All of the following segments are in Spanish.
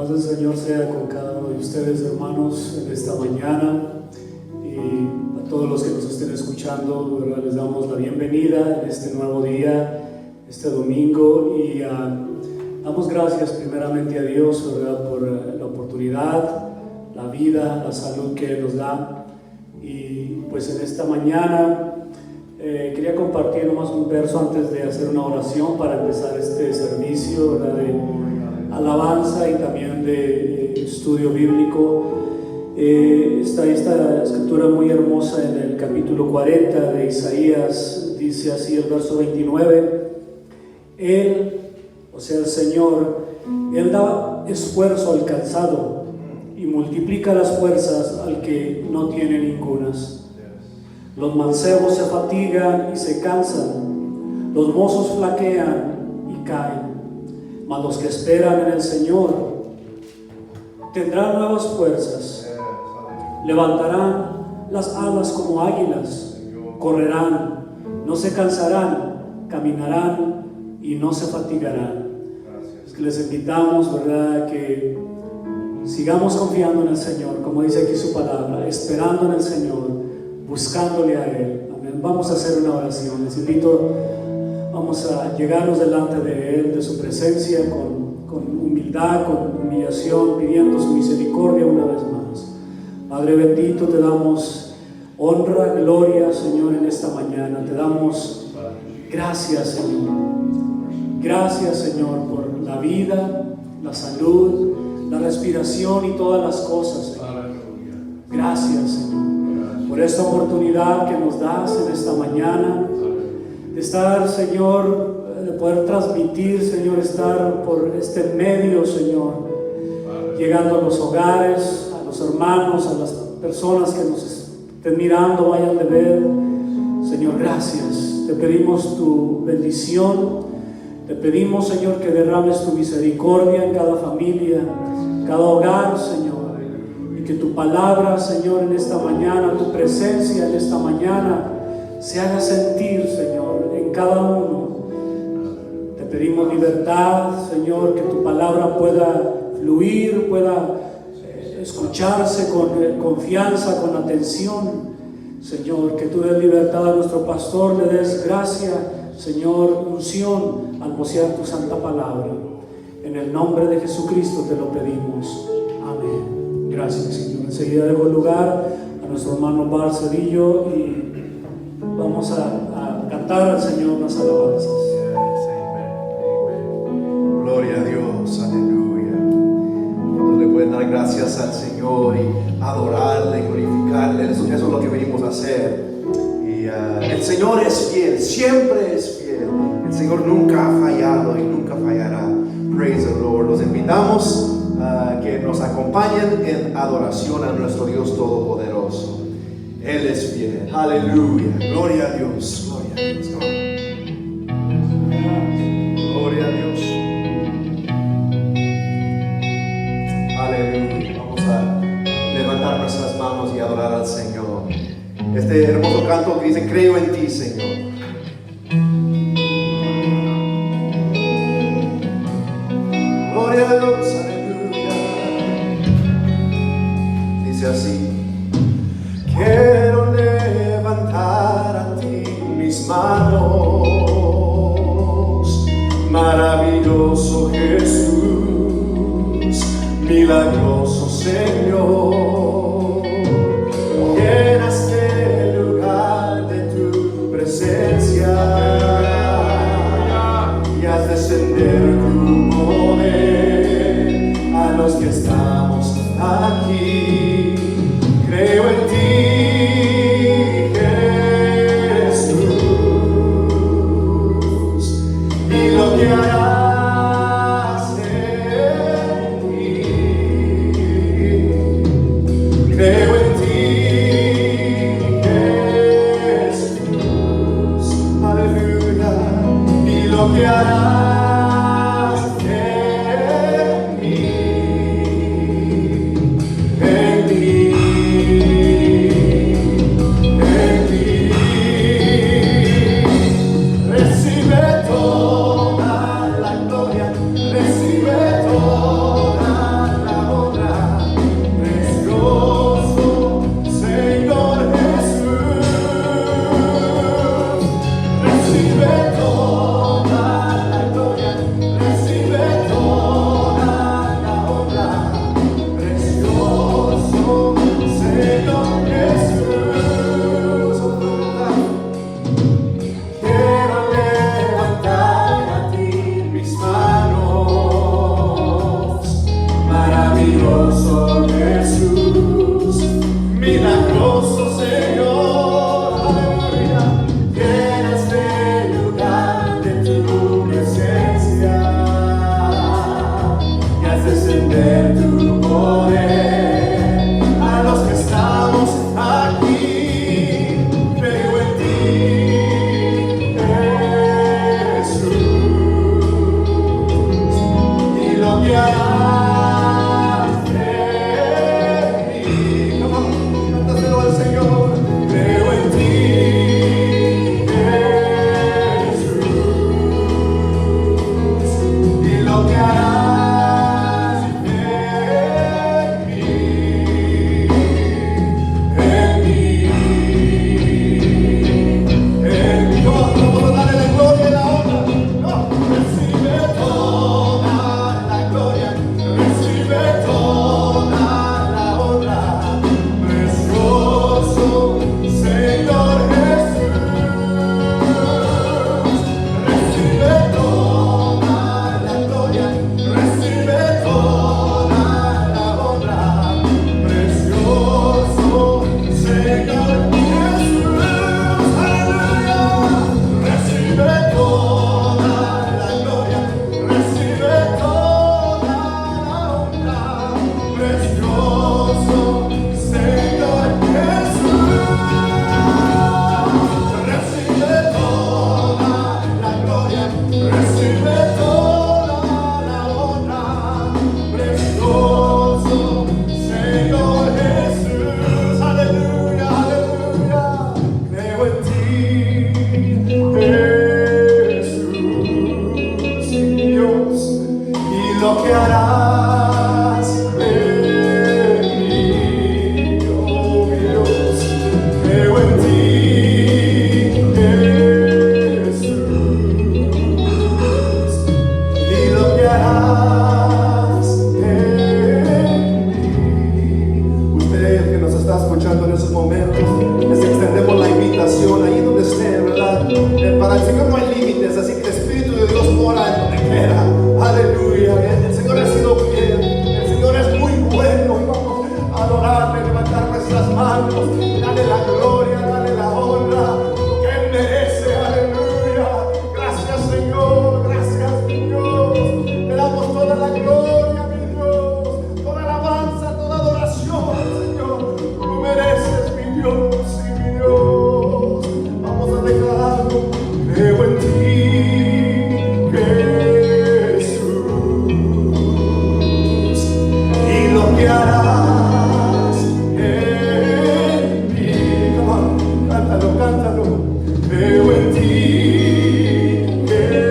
paz del Señor sea con cada uno de ustedes, hermanos, en esta mañana, y a todos los que nos estén escuchando, ¿verdad? Les damos la bienvenida en este nuevo día, este domingo, y damos gracias primeramente a Dios, ¿verdad? Por la oportunidad, la vida, la salud que Él nos da. Y pues en esta mañana quería compartir nomás un verso antes de hacer una oración para empezar este servicio, ¿verdad? De alabanza y también de estudio bíblico. Está esta escritura muy hermosa en el capítulo 40 de Isaías. Dice así el verso 29: Él, o sea el Señor, Él da esfuerzo al cansado y multiplica las fuerzas al que no tiene ningunas. Los mancebos se fatigan y se cansan, los mozos flaquean y caen, mas los que esperan en el Señor tendrán nuevas fuerzas, levantarán las alas como águilas, correrán, no se cansarán, caminarán y no se fatigarán. Es que les invitamos, ¿verdad?, que sigamos confiando en el Señor, como dice aquí su palabra, esperando en el Señor, buscándole a Él. Amén. Vamos a hacer una oración. Les invito, vamos a llegarnos delante de Él, de su presencia, con humildad, con humillación, pidiendo su misericordia una vez más. Padre bendito, te damos honra, gloria, Señor, en esta mañana. Te damos gracias, Señor. Gracias, Señor, por la vida, la salud, la respiración y todas las cosas, Señor. Gracias, Señor, por esta oportunidad que nos das en esta mañana de estar, Señor, de poder transmitir, Señor, estar por este medio, Señor, llegando a los hogares, a los hermanos, a las personas que nos estén mirando, vayan de ver. Señor, gracias. Te pedimos tu bendición. Te pedimos, Señor, que derrames tu misericordia en cada familia, cada hogar, Señor, y que tu palabra, Señor, en esta mañana, tu presencia en esta mañana, se haga sentir, Señor, en cada uno. Te pedimos libertad, Señor, que tu palabra pueda fluir, pueda escucharse con confianza, con atención. Señor, que tú des libertad a nuestro pastor, le des gracia, Señor, unción al vocear tu santa palabra. En el nombre de Jesucristo te lo pedimos. Amén. Gracias, Señor. Enseguida dejo el lugar a nuestro hermano Bar Cedillo y vamos a cantar al Señor unas alabanzas. Gloria a Dios, aleluya. Todos le pueden dar gracias al Señor y adorarle, glorificarle. Eso es lo que venimos a hacer. Y el Señor es fiel, siempre es fiel. El Señor nunca ha fallado y nunca fallará. Praise the Lord. Los invitamos a que nos acompañen en adoración a nuestro Dios Todopoderoso. Él es fiel. Aleluya. Gloria a Dios. Gloria a Dios. Gloria a Dios. Aleluya. Vamos a levantar nuestras manos y adorar al Señor. Este hermoso canto que dice: creo en ti, Señor. Gloria a Dios, aleluya. Dice así: quiero levantar a ti mis manos, maravilloso Jesús, milagroso Señor. Llena este lugar de tu presencia y haz descender tu poder a los que estamos aquí. Creo en ti, Jesús, y lo que harás en mí. Creo en ti, Jesús, aleluya, y lo que harás en mí. En mí, en mí. Recibe toda la gloria, recibe toda recibe toda la honra, precioso Señor Jesús. Aleluya, aleluya. Creo en ti, Jesús, mi Dios, y lo que harás en mí, oh mi Dios. Creo en ti, Jesús, y lo que harás en mí. Usted que nos está escuchando en esos momentos, les extendemos la invitación ahí donde esté, ¿verdad? Para el Señor no hay límites, así que el Espíritu de Dios mora en donde quiera. Aleluya. El Señor ha sido fiel, el Señor es muy bueno. Y vamos a adorarle, levantar nuestras manos, darle la gloria, darle la honra, porque Él merece. Aleluya. Gracias, Señor, gracias, mi Dios. Te damos toda la gloria, mi Dios, toda alabanza, toda adoración, Señor. Tú lo mereces, mi Dios y mi Dios. Vamos a declararlo. Creo en ti, Jesús, y lo que harás en mí. Come on, cántalo, cántalo. Creo en ti, Jesús,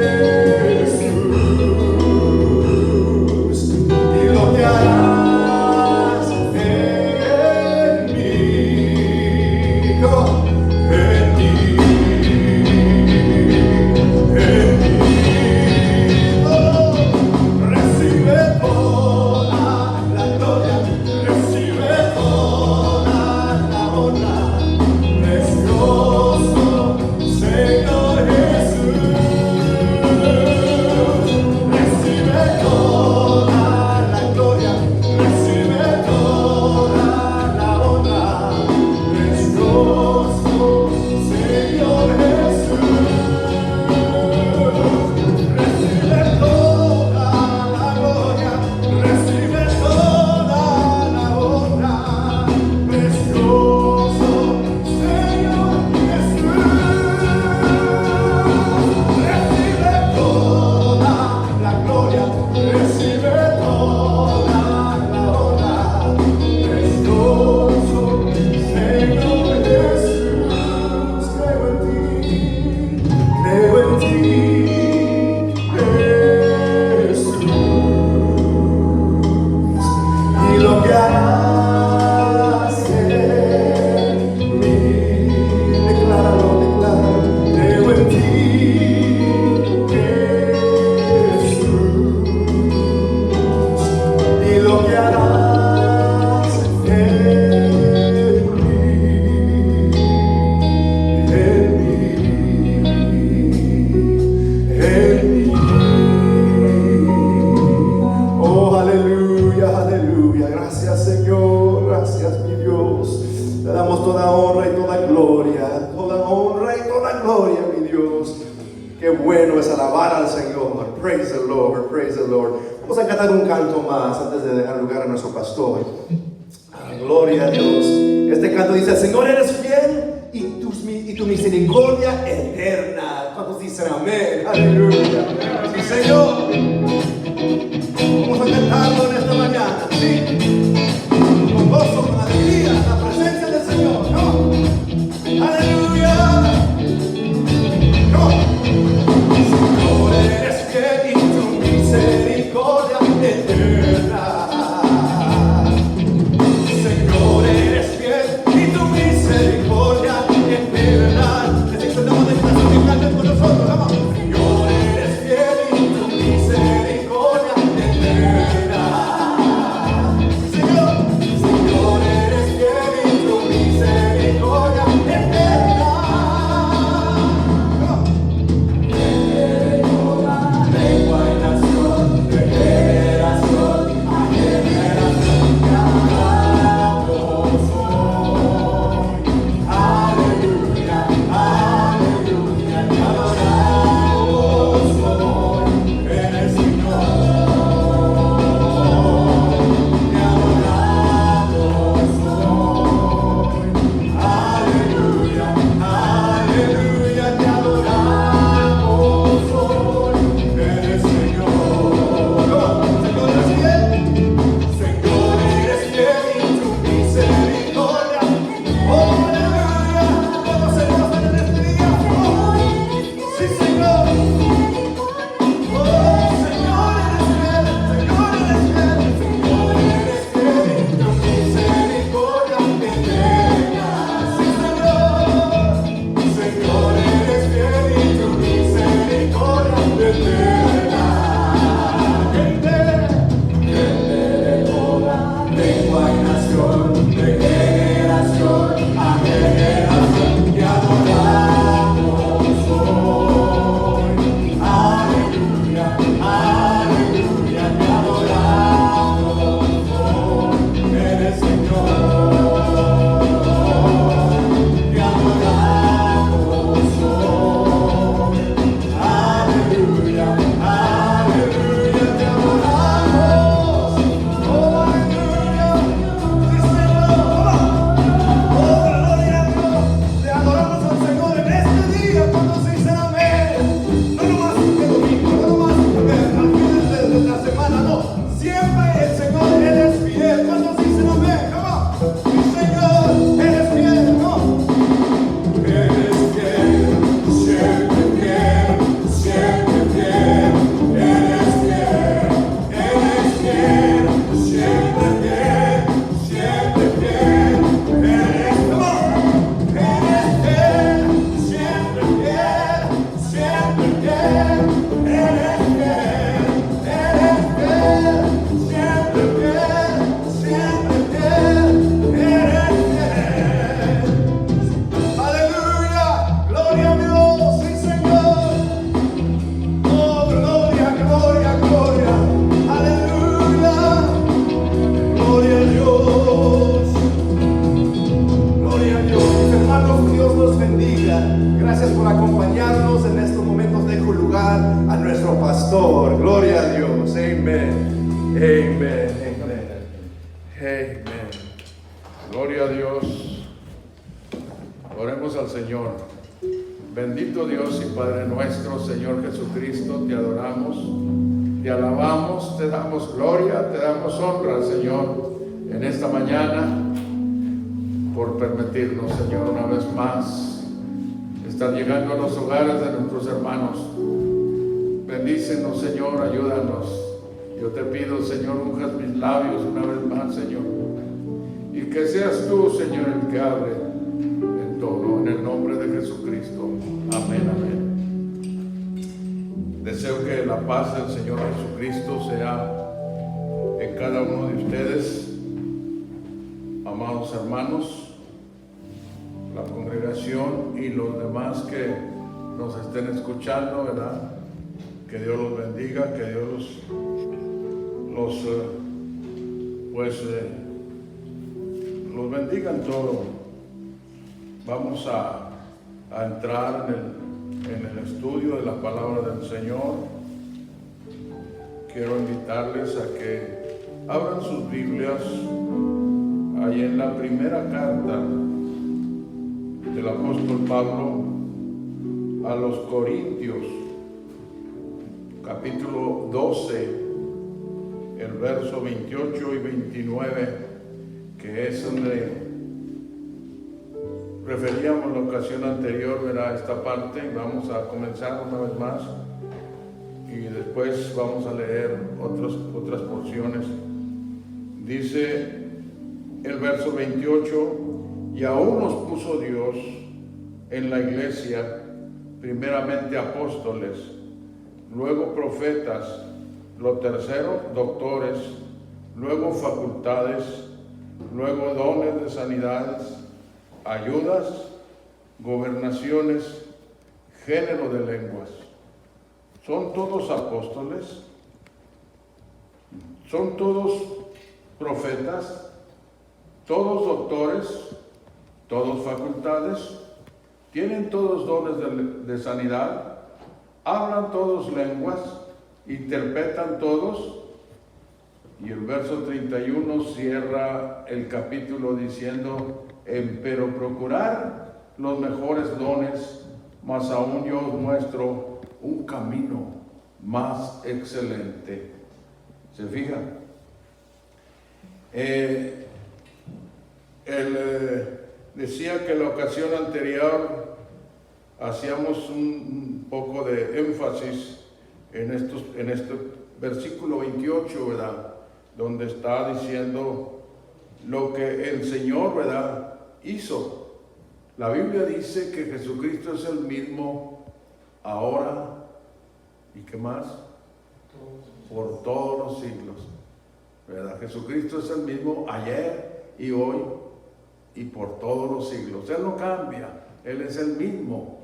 y lo que harás en mí. Come on. En mí, oh, recibe toda la gloria, recibe toda la honra, precioso Señor Jesús. Recibe toda la gloria, recibe toda la honra, precioso Señor Jesús. Recibe toda la gloria, recibe toda la honra, precioso Señor Jesús. Recibe toda la gloria, recibe toda la honra, precioso Señor Jesús. Creo en ti, Jesús, y lo que harás en mí. Decláralo, decláralo. Creo en ti, Jesús, y lo que harás en mí, en mí. Oh, aleluya, aleluya. Gracias, Señor, gracias, mi Dios. Te damos toda honra y toda gloria, toda honra y toda gloria, mi Dios. Qué bueno es alabar al Señor. Praise the Lord, praise the Lord. Vamos a cantar un canto más antes de dejar lugar a nuestro pastor. Gloria a Dios. Este canto dice: Señor, eres fiel y tu misericordia eterna. ¿Cuántos dicen amén? Aleluya. Sí, Señor. Vamos a cantarlo en esta mañana. Sí. Con gozo, con alegría, la presencia del Señor. ¿No? Aleluya. No. Señor, eres fiel y tu misericordia eterna. Señor, eres fiel y tu misericordia eterna. Les extendemos la invitación que canten con nosotros. Vamos. Señor, eres fiel y tu misericordia nuestro pastor. Gloria a Dios. Amén. Amén. Amén. Amén. Gloria a Dios. Oremos al Señor. Bendito Dios y Padre nuestro, Señor Jesucristo, te adoramos, te alabamos, te damos gloria, te damos honra, Señor, en esta mañana, por permitirnos, Señor, una vez más, estar llegando a los hogares de nuestros hermanos. Bendícenos, Señor, ayúdanos. Yo te pido, Señor, unjas mis labios una vez más, Señor, y que seas tú, Señor, el que hable en todo, en el nombre de Jesucristo. Amén, amén. Deseo que la paz del Señor Jesucristo sea en cada uno de ustedes, amados hermanos, la congregación y los demás que nos estén escuchando, ¿verdad? Que Dios los bendiga, que Dios los bendiga en todo. Vamos a entrar en el estudio de la palabra del Señor. Quiero invitarles a que abran sus Biblias ahí en la primera carta del apóstol Pablo a los Corintios, capítulo 12, el verso 28 y 29, que es donde referíamos la ocasión anterior, ¿verdad? Esta parte. Vamos a comenzar una vez más y después vamos a leer otras porciones. Dice el verso 28: y aún nos puso Dios en la iglesia primeramente apóstoles, luego profetas, lo tercero doctores, luego facultades, luego dones de sanidades, ayudas, gobernaciones, género de lenguas. ¿Son todos apóstoles? ¿Son todos profetas? ¿Todos doctores? ¿Todos facultades? ¿Tienen todos dones de sanidad? ¿Hablan todos lenguas? ¿Interpretan todos? Y el verso 31 cierra el capítulo diciendo: pero procurar los mejores dones, mas aún yo os muestro un camino más excelente. ¿Se fijan? Decía que la ocasión anterior hacíamos un poco de énfasis en este versículo 28, ¿verdad? Donde está diciendo lo que el Señor, ¿verdad?, hizo. La Biblia dice que Jesucristo es el mismo ahora, ¿y qué más? Por todos los siglos, ¿verdad? Jesucristo es el mismo ayer y hoy y por todos los siglos. Él no cambia, Él es el mismo,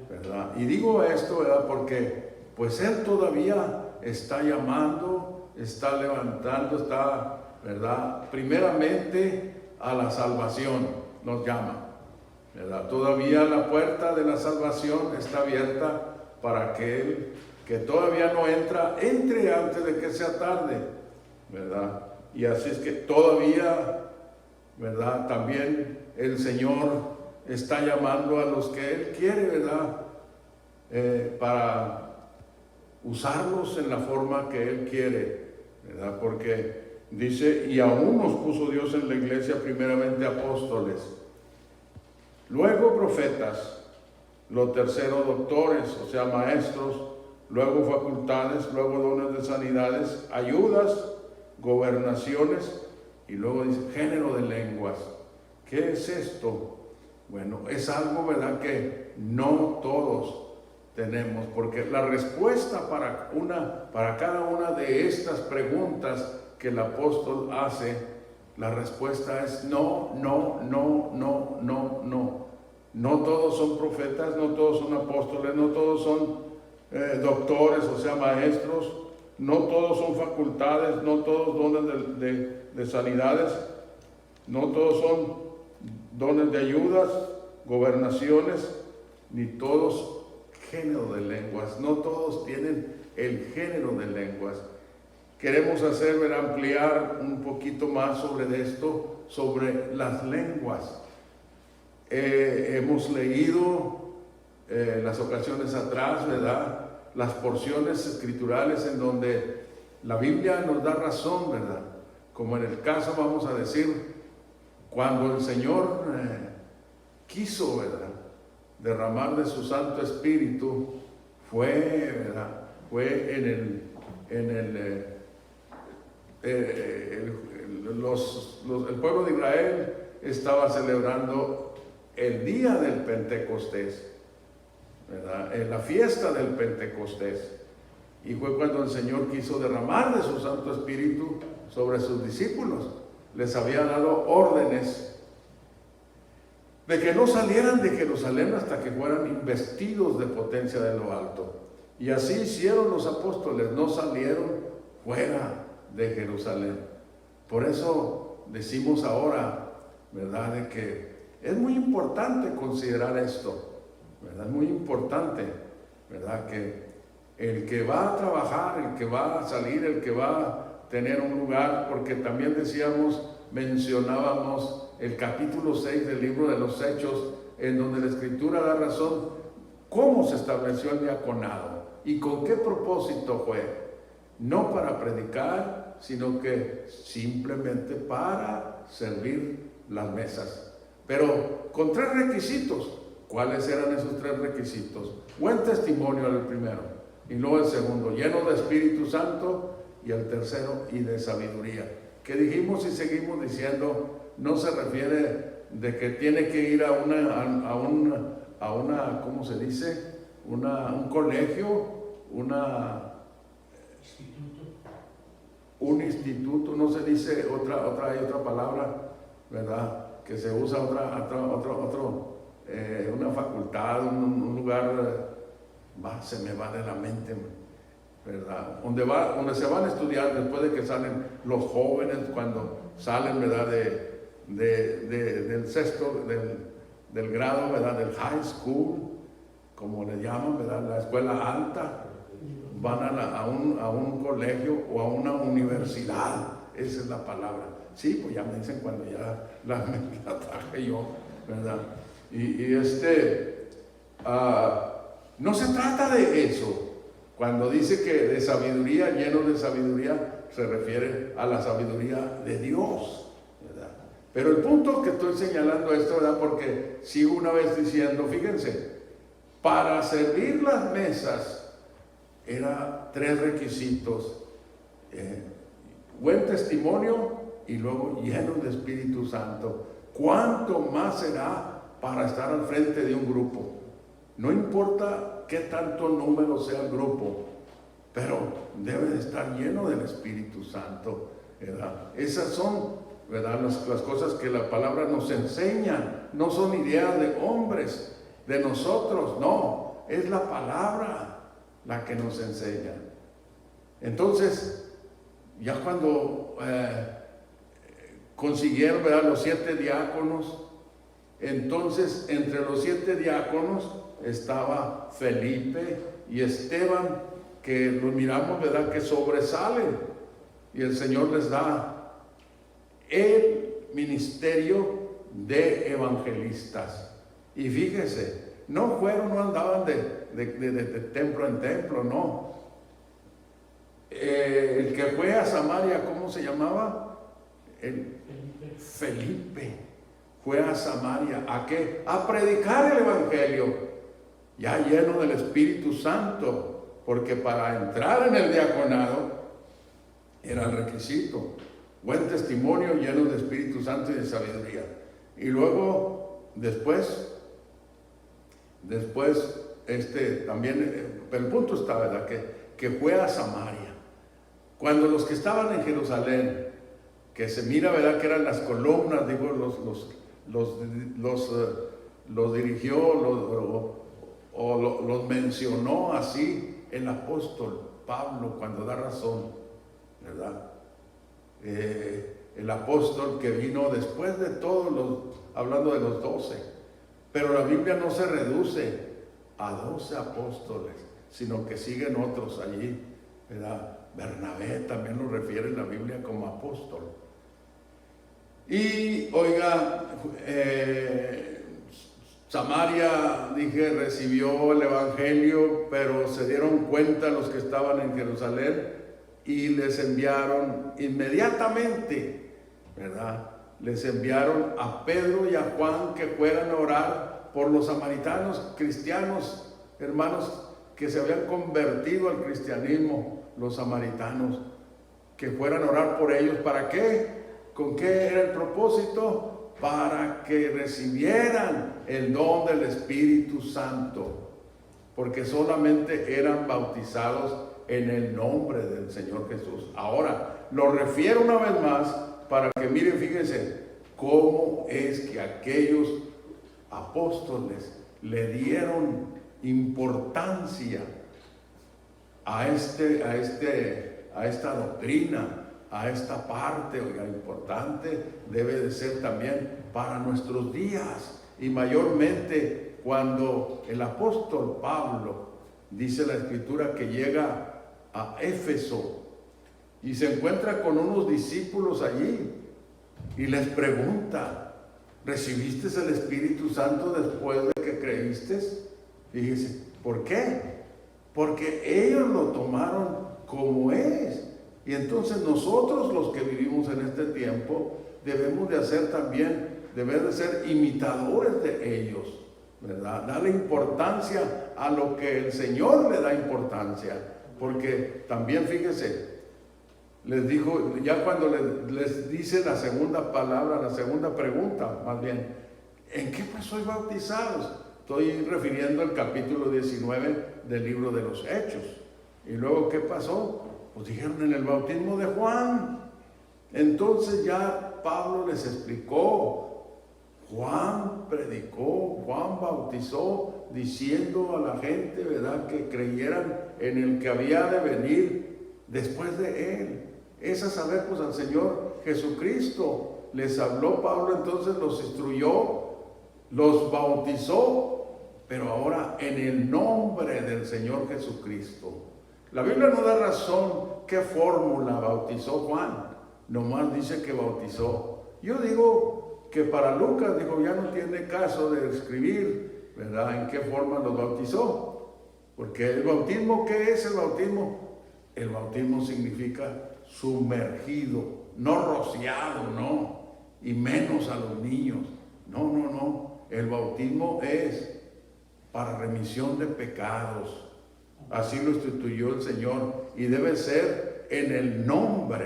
¿verdad? Y digo esto, ¿verdad?, porque pues Él todavía está llamando, está levantando, está, ¿verdad?, primeramente a la salvación nos llama, ¿verdad? Todavía la puerta de la salvación está abierta para aquel que todavía no entra, entre antes de que sea tarde, ¿verdad? Y así es que todavía, ¿verdad?, también el Señor está llamando a los que Él quiere, ¿verdad?, para usarlos en la forma que Él quiere, ¿verdad? Porque dice: y aún nos puso Dios en la iglesia primeramente apóstoles, luego profetas, lo tercero doctores, o sea maestros, luego facultades, luego dones de sanidades, ayudas, gobernaciones, y luego dice género de lenguas. ¿Qué es esto? Bueno, es algo, ¿verdad?, que no todos tenemos, porque la respuesta para cada una de estas preguntas que el apóstol hace, la respuesta es no, no, no, no, no, no. No todos son profetas, no todos son apóstoles, no todos son doctores, o sea maestros, no todos son facultades, no todos dones de sanidades, no todos son dones de ayudas, gobernaciones, ni todos género de lenguas. No todos tienen el género de lenguas. Queremos ampliar un poquito más sobre esto, sobre las lenguas. Hemos leído las ocasiones atrás, ¿verdad?, las porciones escriturales en donde la Biblia nos da razón, ¿verdad? Como en el caso, vamos a decir, cuando el Señor quiso, ¿verdad?, derramar de su Santo Espíritu, ¿verdad?, fue el pueblo de Israel estaba celebrando el día del Pentecostés, ¿verdad?, en la fiesta del Pentecostés, y fue cuando el Señor quiso derramar de su Santo Espíritu sobre sus discípulos. Les había dado órdenes de que no salieran de Jerusalén hasta que fueran investidos de potencia de lo alto. Y así hicieron los apóstoles, no salieron fuera de Jerusalén. Por eso decimos ahora, ¿verdad?, de que es muy importante considerar esto, ¿verdad? Es muy importante, ¿verdad?, que el que va a trabajar, el que va a salir, el que va a tener un lugar, porque también mencionábamos el capítulo 6 del libro de los Hechos, en donde la Escritura da razón cómo se estableció el diaconado y con qué propósito fue. No para predicar, sino que simplemente para servir las mesas. Pero con 3 requisitos. ¿Cuáles eran esos 3 requisitos? Buen testimonio era el primero, y luego el segundo, lleno de Espíritu Santo, y el tercero, y de sabiduría. Que dijimos y seguimos diciendo, no se refiere de que tiene que ir a una ¿cómo se dice?, un colegio, un instituto, no se dice hay otra palabra, ¿verdad?, que se usa una facultad, un lugar, se me va de la mente, ¿verdad?, donde se van a estudiar después de que salen los jóvenes, cuando salen, ¿verdad?, del sexto, del grado, ¿verdad?, del high school, como le llaman, ¿verdad?, la escuela alta, van a un colegio o a una universidad. Esa es la palabra. Sí, pues ya me dicen cuando ya la traje yo, ¿verdad? No se trata de eso. Cuando dice que de sabiduría, lleno de sabiduría, se refiere a la sabiduría de Dios, ¿verdad? Pero el punto que estoy señalando esto, ¿verdad?, porque sigo una vez diciendo, fíjense, para servir las mesas era 3 requisitos: buen testimonio y luego lleno de Espíritu Santo. ¿Cuánto más será para estar al frente de un grupo? No importa qué tanto número sea el grupo, pero debe de estar lleno del Espíritu Santo, ¿verdad? Esas son, ¿verdad?, las cosas que la palabra nos enseña. No son ideas de hombres, de nosotros, no, es la palabra la que nos enseña. Entonces, ya cuando consiguieron, ¿verdad?, los 7 diáconos, entonces entre los 7 diáconos estaba Felipe y Esteban, que los miramos, ¿verdad?, que sobresalen, y el Señor les da el ministerio de evangelistas. Y fíjese, no andaban de templo en templo, no. El que fue a Samaria, ¿cómo se llamaba? Felipe. Fue a Samaria, ¿a qué? A predicar el evangelio, ya lleno del Espíritu Santo, porque para entrar en el diaconado era el requisito: buen testimonio, lleno de Espíritu Santo y de sabiduría. Y luego, después también, pero el punto está, ¿verdad?, que fue a Samaria. Cuando los que estaban en Jerusalén, que se mira, ¿verdad?, que eran las columnas, digo, los dirigió los mencionó así el apóstol Pablo, cuando da razón, ¿verdad? El apóstol que vino después de todos hablando de los 12, pero la Biblia no se reduce a 12 apóstoles, sino que siguen otros allí, ¿verdad? Bernabé también lo refiere en la Biblia como apóstol. Y oiga, Samaria, dije, recibió el evangelio, pero se dieron cuenta los que estaban en Jerusalén y les enviaron inmediatamente, ¿verdad? Les enviaron a Pedro y a Juan que fueran a orar por los samaritanos, cristianos, hermanos, que se habían convertido al cristianismo, los samaritanos, que fueran a orar por ellos. ¿Para qué? ¿Con qué era el propósito? Para que recibieran el don del Espíritu Santo, porque solamente eran bautizados en el nombre del Señor Jesús. Ahora, lo refiero una vez más para que miren, fíjense, cómo es que aquellos apóstoles le dieron importancia a esta doctrina, a esta parte, oiga, importante debe de ser también para nuestros días, y mayormente cuando el apóstol Pablo, dice la Escritura, que llega a Éfeso y se encuentra con unos discípulos allí y les pregunta: ¿recibiste el Espíritu Santo después de que creíste? Fíjese, ¿por qué? Porque ellos lo tomaron como es. Y entonces nosotros, los que vivimos en este tiempo, debemos de hacer también, debemos de ser imitadores de ellos, ¿verdad? Darle importancia a lo que el Señor le da importancia. Porque también, fíjese, les dijo, ya cuando les dice la segunda palabra, la segunda pregunta, más bien, ¿en qué pues sois bautizados? Estoy refiriendo al capítulo 19 del libro de los Hechos. Y luego, ¿qué pasó? Pues dijeron: en el bautismo de Juan. Entonces ya Pablo les explicó. Juan predicó, Juan bautizó, diciendo a la gente, ¿verdad?, que creyeran en el que había de venir después de él. Es a saber, pues, al Señor Jesucristo. Les habló Pablo, entonces los instruyó, los bautizó, pero ahora en el nombre del Señor Jesucristo. La Biblia no da razón qué fórmula bautizó Juan, nomás dice que bautizó. Yo digo que para Lucas, dijo, ya no tiene caso de escribir, ¿verdad?, en qué forma los bautizó. Porque el bautismo, ¿qué es el bautismo? El bautismo significa sumergido, no rociado, no, y menos a los niños. No. El bautismo es para remisión de pecados. Así lo instituyó el Señor, y debe ser en el nombre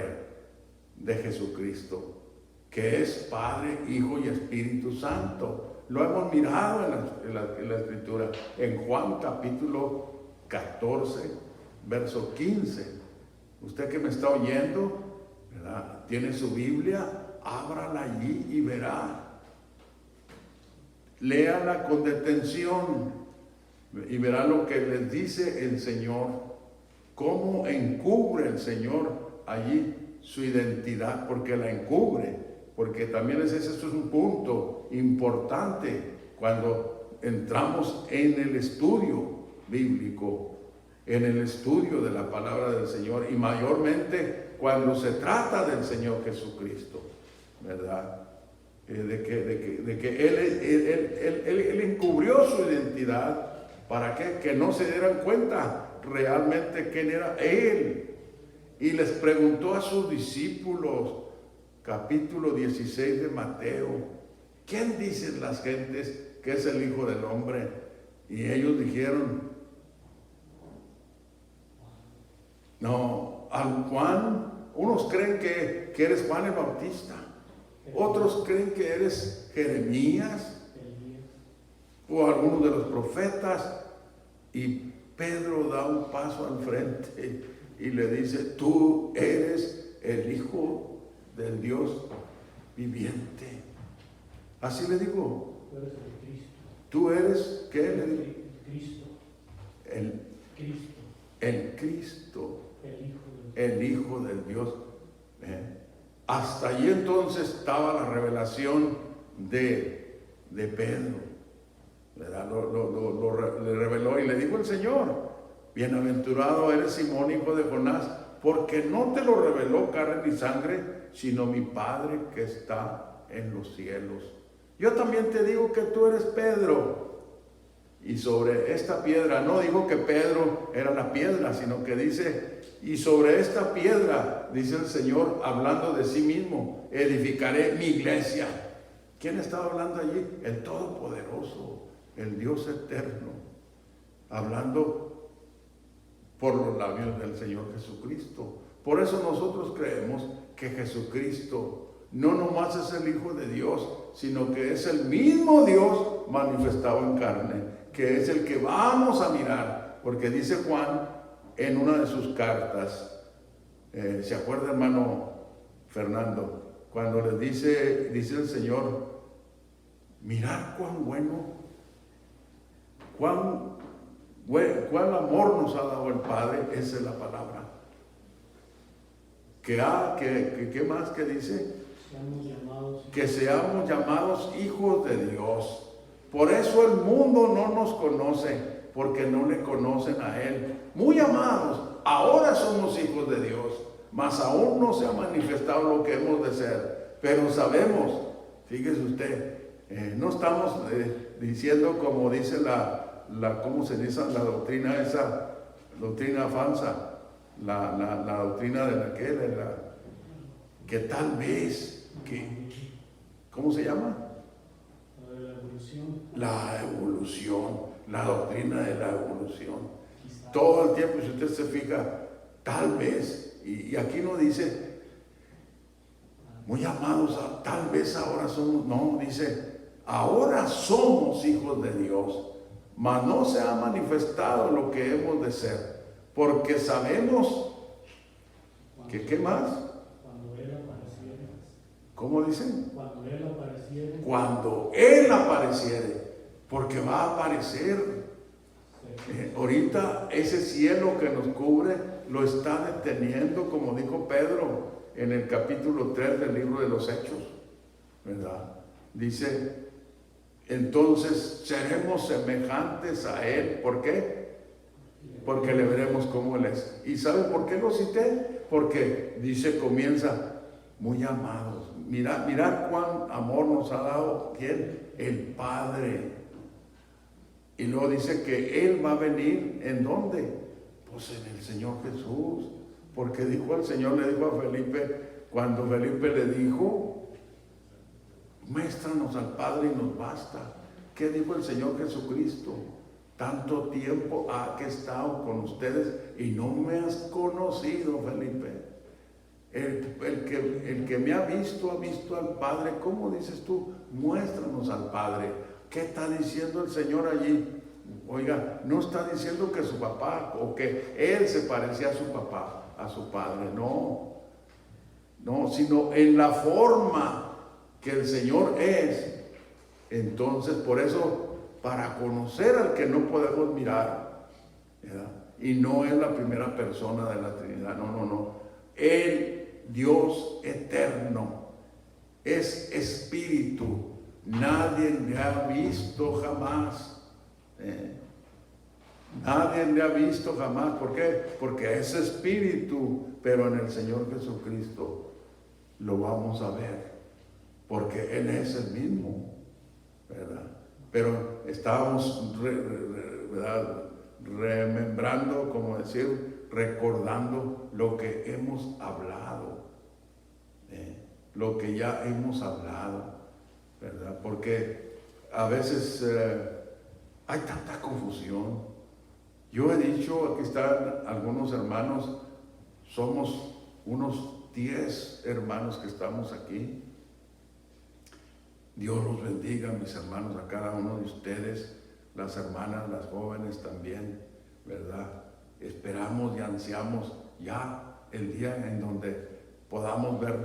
de Jesucristo, que es Padre, Hijo y Espíritu Santo. Lo hemos mirado en la Escritura, en Juan capítulo 14, verso 15. Usted que me está oyendo, ¿verdad?, tiene su Biblia, ábrala allí y verá. Léala con detención y verá lo que les dice el Señor, cómo encubre el Señor allí su identidad, porque la encubre, porque también eso es un punto importante cuando entramos en el estudio bíblico, en el estudio de la palabra del Señor, y mayormente cuando se trata del Señor Jesucristo, ¿verdad? De que Él encubrió su identidad. ¿Para qué? Que no se dieran cuenta realmente quién era Él. Y les preguntó a sus discípulos, capítulo 16 de Mateo: ¿quién dicen las gentes que es el Hijo del Hombre? Y ellos dijeron: no, al Juan. Unos creen que eres Juan el Bautista, otros creen que eres Jeremías o algunos de los profetas. Y Pedro da un paso al frente y le dice: tú eres el Hijo del Dios viviente. Así le digo. Tú eres, ¿qué le digo? El Cristo, el Hijo del Dios. Hasta allí entonces estaba la revelación de Pedro, ¿verdad? Le reveló y le dijo el Señor: bienaventurado eres Simón, hijo de Jonás, porque no te lo reveló carne ni sangre, sino mi Padre que está en los cielos. Yo también te digo que tú eres Pedro, y sobre esta piedra, no dijo que Pedro era la piedra, sino que dice, y sobre esta piedra, dice el Señor, hablando de sí mismo, edificaré mi iglesia. ¿Quién estaba hablando allí? El Todopoderoso, el Dios eterno, hablando por los labios del Señor Jesucristo. Por eso nosotros creemos que Jesucristo no nomás es el Hijo de Dios, sino que es el mismo Dios manifestado en carne, que es el que vamos a mirar, porque dice Juan en una de sus cartas, ¿se acuerda, hermano Fernando? Cuando les dice el Señor, mirad cuán bueno, cuán amor nos ha dado el Padre. Esa es la palabra. ¿Qué más que dice? Que seamos llamados hijos de Dios. Por eso el mundo no nos conoce, porque no le conocen a Él. Muy amados, ahora somos hijos de Dios, mas aún no se ha manifestado lo que hemos de ser. Pero sabemos, fíjese usted, no estamos diciendo como dice ¿cómo se dice? La doctrina esa, doctrina falsa, la doctrina que tal vez, ¿cómo se llama? La evolución, la doctrina de la evolución. Todo el tiempo, si usted se fija, tal vez, y aquí no dice, muy amados, tal vez ahora somos, no, dice, ahora somos hijos de Dios, mas no se ha manifestado lo que hemos de ser, porque sabemos que, ¿qué más? Cuando Él apareciere. ¿Cómo dicen? Cuando Él apareciere. Cuando Él apareciere, porque va a aparecer. Ahorita ese cielo que nos cubre lo está deteniendo, como dijo Pedro en el capítulo 3 del libro de los Hechos, ¿verdad? Dice, entonces seremos semejantes a Él. ¿Por qué? Porque le veremos como Él es. ¿Y saben por qué lo cité? Porque dice, comienza, muy amados. Mirad cuán amor nos ha dado, ¿quién? El Padre. Y luego dice que Él va a venir, ¿en dónde? Pues en el Señor Jesús. Porque dijo el Señor, le dijo a Felipe, cuando Felipe le dijo, muéstranos al Padre y nos basta. ¿Qué dijo el Señor Jesucristo? Tanto tiempo ha que he estado con ustedes y no me has conocido, Felipe. El que me ha visto al Padre. ¿Cómo dices tú? Muéstranos al Padre. ¿Qué está diciendo el Señor allí? Oiga, no está diciendo que su papá o que Él se parecía a su papá, a su padre. No, sino en la forma que el Señor es. Entonces, por eso, para conocer al que no podemos mirar, ¿verdad? Y no es la primera persona de la Trinidad, no. El Dios eterno es espíritu. Nadie le ha visto jamás. Nadie le ha visto jamás. ¿Por qué? Porque es espíritu, pero en el Señor Jesucristo lo vamos a ver, porque Él es el mismo, ¿verdad? Pero estábamos remembrando, como decir, recordando lo que hemos hablado, lo que ya hemos hablado, ¿verdad? Porque a veces hay tanta confusión. Yo he dicho, aquí están algunos hermanos, somos unos 10 hermanos que estamos aquí. Dios los bendiga, mis hermanos, a cada uno de ustedes, las hermanas, las jóvenes también, ¿verdad? Esperamos y ansiamos ya el día en donde podamos ver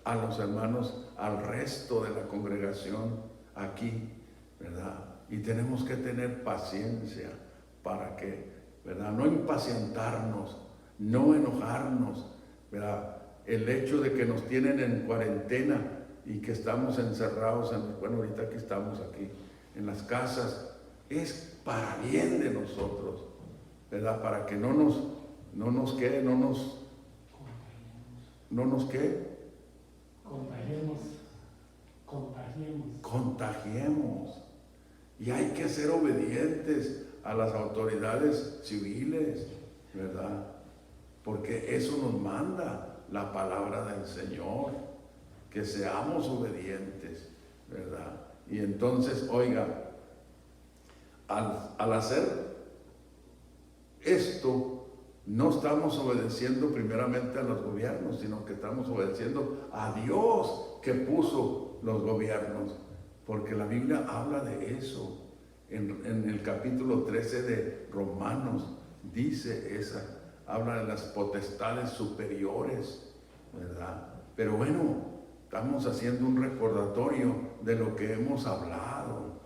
a los hermanos, al resto de la congregación aquí, ¿verdad? Y tenemos que tener paciencia para que, ¿verdad? No impacientarnos, no enojarnos, ¿verdad? El hecho de que nos tienen en cuarentena y que estamos encerrados, bueno, ahorita que estamos aquí, en las casas, es para bien de nosotros, ¿verdad? Para que no nos contagiemos. Y hay que ser obedientes a las autoridades civiles, ¿verdad? Porque eso nos manda la palabra del Señor, que seamos obedientes, ¿verdad? Y entonces, oiga, al hacer esto, no estamos obedeciendo primeramente a los gobiernos, sino que estamos obedeciendo a Dios que puso los gobiernos, porque la Biblia habla de eso. En el capítulo 13 de Romanos dice habla de las potestades superiores, ¿verdad? Pero bueno, estamos haciendo un recordatorio de lo que hemos hablado,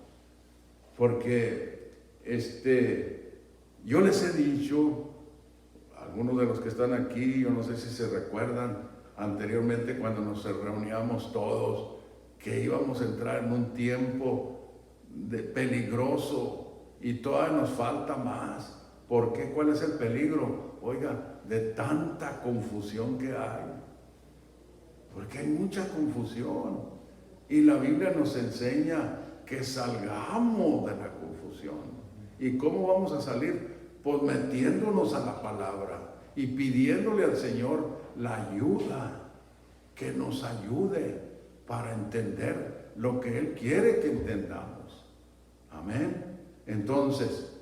porque yo les he dicho, algunos de los que están aquí, yo no sé si se recuerdan anteriormente cuando nos reuníamos todos, que íbamos a entrar en un tiempo peligroso, y todavía nos falta más. ¿Por qué? ¿Cuál es el peligro? Oiga, de tanta confusión que hay, porque hay mucha confusión, y la Biblia nos enseña que salgamos de la confusión. ¿Y cómo vamos a salir? Pues metiéndonos a la palabra y pidiéndole al Señor la ayuda, que nos ayude para entender lo que Él quiere que entendamos. Amén. Entonces,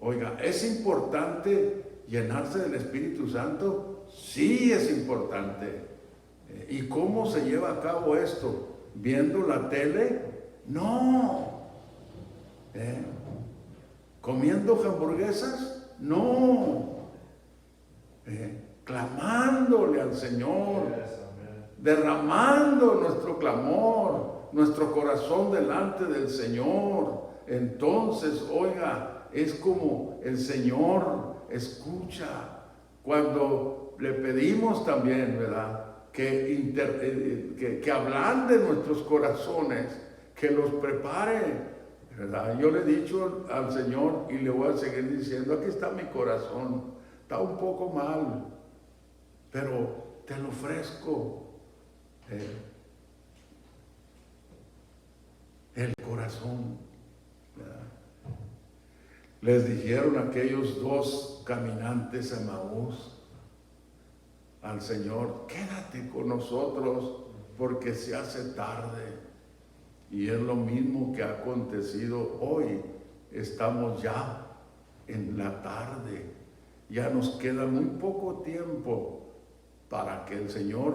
oiga, ¿es importante llenarse del Espíritu Santo? Sí, es importante. ¿Y cómo se lleva a cabo esto? ¿Viendo la tele? No. ¿Comiendo hamburguesas? No. Clamándole al Señor, derramando nuestro clamor, nuestro corazón delante del Señor. Entonces, oiga, es como el Señor escucha cuando le pedimos también, ¿verdad? Que ablande nuestros corazones, que los prepare, ¿verdad? Yo le he dicho al Señor, y le voy a seguir diciendo, aquí está mi corazón, está un poco mal, pero te lo ofrezco, el corazón, ¿verdad? Les dijeron aquellos dos caminantes a Emaús al Señor, quédate con nosotros porque se hace tarde. Y es lo mismo que ha acontecido hoy. Estamos ya en la tarde, ya nos queda muy poco tiempo para que el Señor,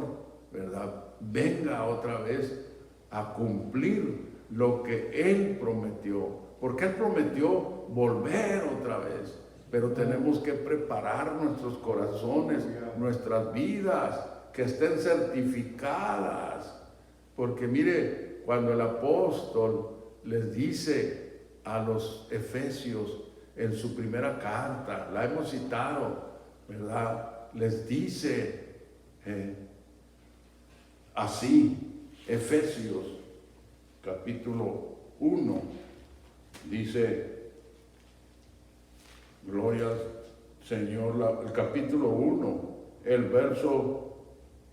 ¿verdad?, venga otra vez a cumplir lo que Él prometió, porque Él prometió volver otra vez, pero tenemos que preparar nuestros corazones, nuestras vidas, que estén certificadas, porque mire, cuando el apóstol les dice a los efesios en su primera carta, la hemos citado, ¿verdad?, les dice así, Efesios capítulo 1, dice, gloria al Señor, el capítulo 1, el verso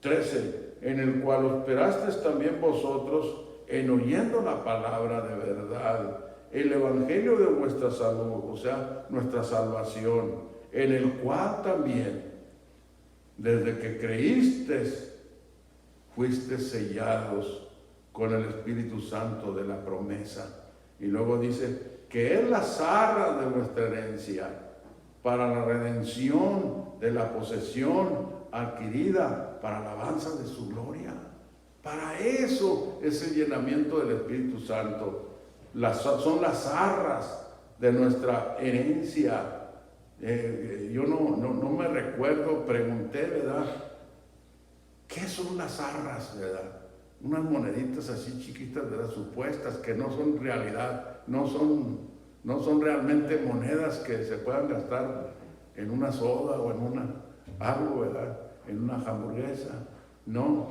13, en el cual esperasteis también vosotros en oyendo la palabra de verdad, el evangelio de vuestra salud, o sea, nuestra salvación, en el cual también, desde que creísteis, fuisteis sellados con el Espíritu Santo de la promesa. Y luego dice que es las arras de nuestra herencia para la redención de la posesión adquirida para la alabanza de su gloria. Para eso es el llenamiento del Espíritu Santo. Son las arras de nuestra herencia. Yo no me recuerdo, pregunté, ¿verdad?, ¿qué son las arras, verdad? Unas moneditas así chiquitas, ¿verdad?, supuestas, que no son realidad, no son realmente monedas que se puedan gastar en una soda o en algo, ¿verdad?, en una hamburguesa, no,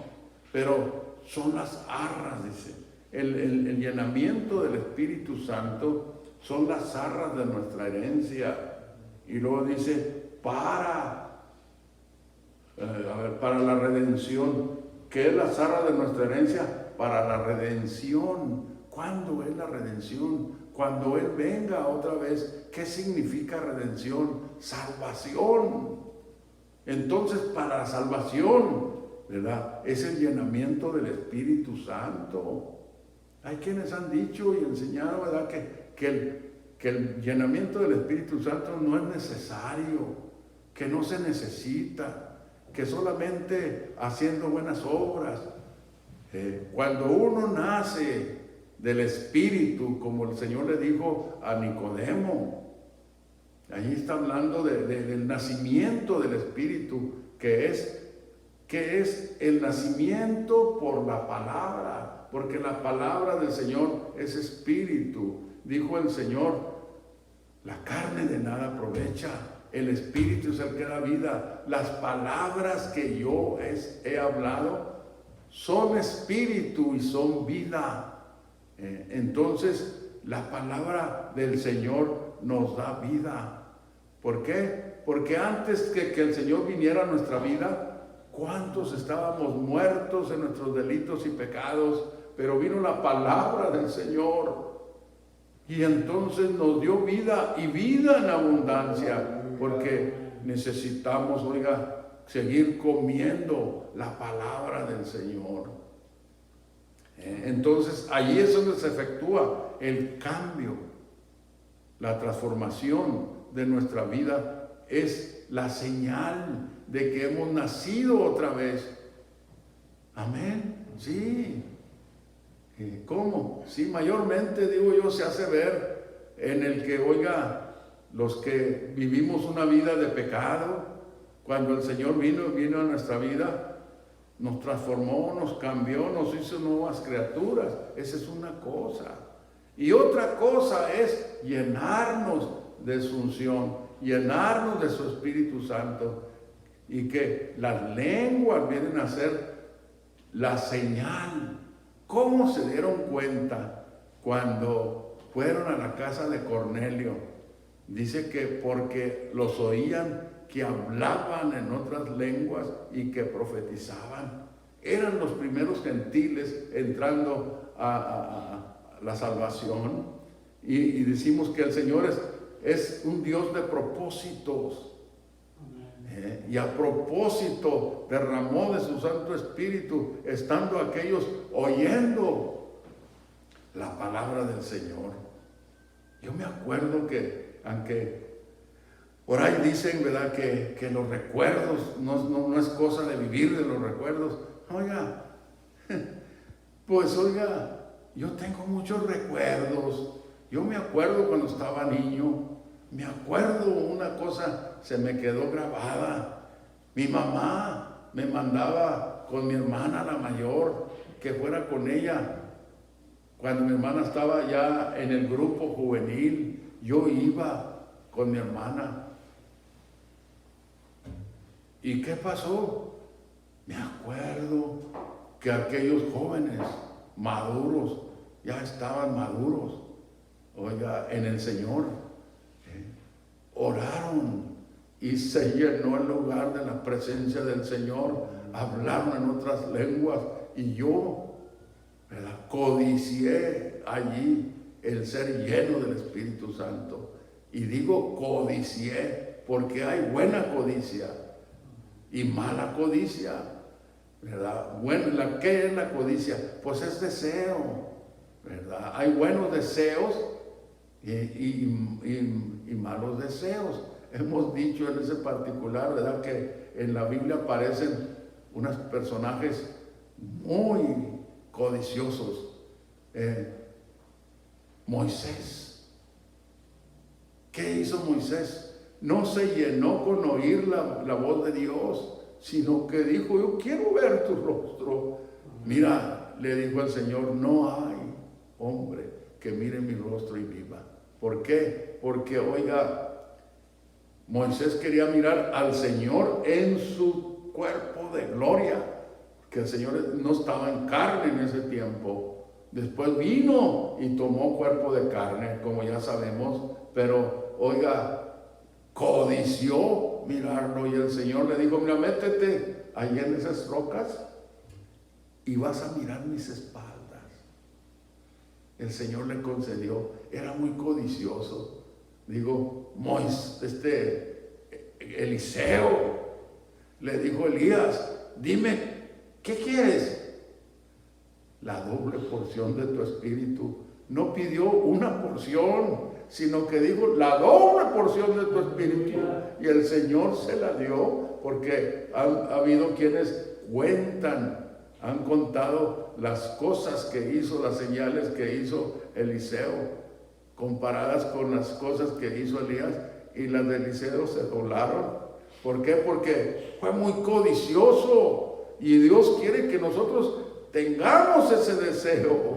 pero son las arras, dice. El llenamiento del Espíritu Santo son las arras de nuestra herencia, Y luego dice, para la redención. ¿Qué es la zarra de nuestra herencia? Para la redención. ¿Cuándo es la redención? Cuando Él venga otra vez. ¿Qué significa redención? Salvación. Entonces, para la salvación, ¿verdad?, es el llenamiento del Espíritu Santo. Hay quienes han dicho y enseñado, ¿verdad?, que el llenamiento del Espíritu Santo no es necesario, que no se necesita, que solamente haciendo buenas obras. Cuando uno nace del Espíritu, como el Señor le dijo a Nicodemo, ahí está hablando del nacimiento del Espíritu, que es el nacimiento por la palabra, porque la palabra del Señor es Espíritu. Dijo el Señor, la carne de nada aprovecha, el Espíritu es el que da vida. Las palabras que yo he hablado son Espíritu y son vida. Entonces, la palabra del Señor nos da vida. ¿Por qué? Porque antes que el Señor viniera a nuestra vida, ¿cuántos estábamos muertos en nuestros delitos y pecados? Pero vino la palabra del Señor y entonces nos dio vida y vida en abundancia, porque necesitamos, seguir comiendo la palabra del Señor. Entonces allí es donde se efectúa el cambio, la transformación de nuestra vida. Es la señal de que hemos nacido otra vez. Amén. Sí. ¿Cómo? Sí, mayormente, digo yo, se hace ver en el que, los que vivimos una vida de pecado, cuando el Señor vino a nuestra vida, nos transformó, nos cambió, nos hizo nuevas criaturas. Esa es una cosa. Y otra cosa es llenarnos de su unción, llenarnos de su Espíritu Santo, y que las lenguas vienen a ser la señal. ¿Cómo se dieron cuenta cuando fueron a la casa de Cornelio? Dice que porque los oían que hablaban en otras lenguas y que profetizaban. Eran los primeros gentiles entrando a la salvación. Y decimos que el Señor es un Dios de propósitos. Y a propósito derramó de su Santo Espíritu, estando aquellos oyendo la palabra del Señor. Yo me acuerdo que, aunque por ahí dicen, ¿verdad?, que los recuerdos no es cosa de vivir de los recuerdos. Yo tengo muchos recuerdos. Yo me acuerdo cuando estaba niño. Me acuerdo una cosa, se me quedó grabada. Mi mamá me mandaba con mi hermana, la mayor, que fuera con ella. Cuando mi hermana estaba ya en el grupo juvenil, yo iba con mi hermana. ¿Y qué pasó? Me acuerdo que aquellos jóvenes maduros ya estaban maduros, en el Señor. Oraron y se llenó el lugar de la presencia del Señor. Hablaron en otras lenguas y yo, ¿verdad?, codicié allí el ser lleno del Espíritu Santo. Y digo codicié porque hay buena codicia y mala codicia, ¿verdad? Bueno, ¿qué es la codicia? Pues es deseo, ¿verdad? Hay buenos deseos y malos deseos. Hemos dicho en ese particular, ¿verdad?, que en la Biblia aparecen unos personajes muy codiciosos. Moisés. ¿Qué hizo Moisés? No se llenó con oír la voz de Dios, sino que dijo: yo quiero ver tu rostro. Mira, le dijo el Señor: no hay hombre que mire mi rostro y viva. ¿Por qué? Porque, Moisés quería mirar al Señor en su cuerpo de gloria, que el Señor no estaba en carne en ese tiempo. Después vino y tomó cuerpo de carne, como ya sabemos, pero codició mirarlo, y el Señor le dijo: mira, métete allí en esas rocas y vas a mirar mis espaldas. El Señor le concedió, era muy codicioso. Digo, Eliseo le dijo a Elías: dime, ¿qué quieres? La doble porción de tu espíritu. No pidió una porción, sino que dijo la doble porción de tu espíritu. Y el Señor se la dio, porque ha habido quienes han contado las cosas que hizo, las señales que hizo Eliseo, comparadas con las cosas que hizo Elías, y las de Eliseo se doblaron. ¿Por qué? Porque fue muy codicioso, y Dios quiere que nosotros tengamos ese deseo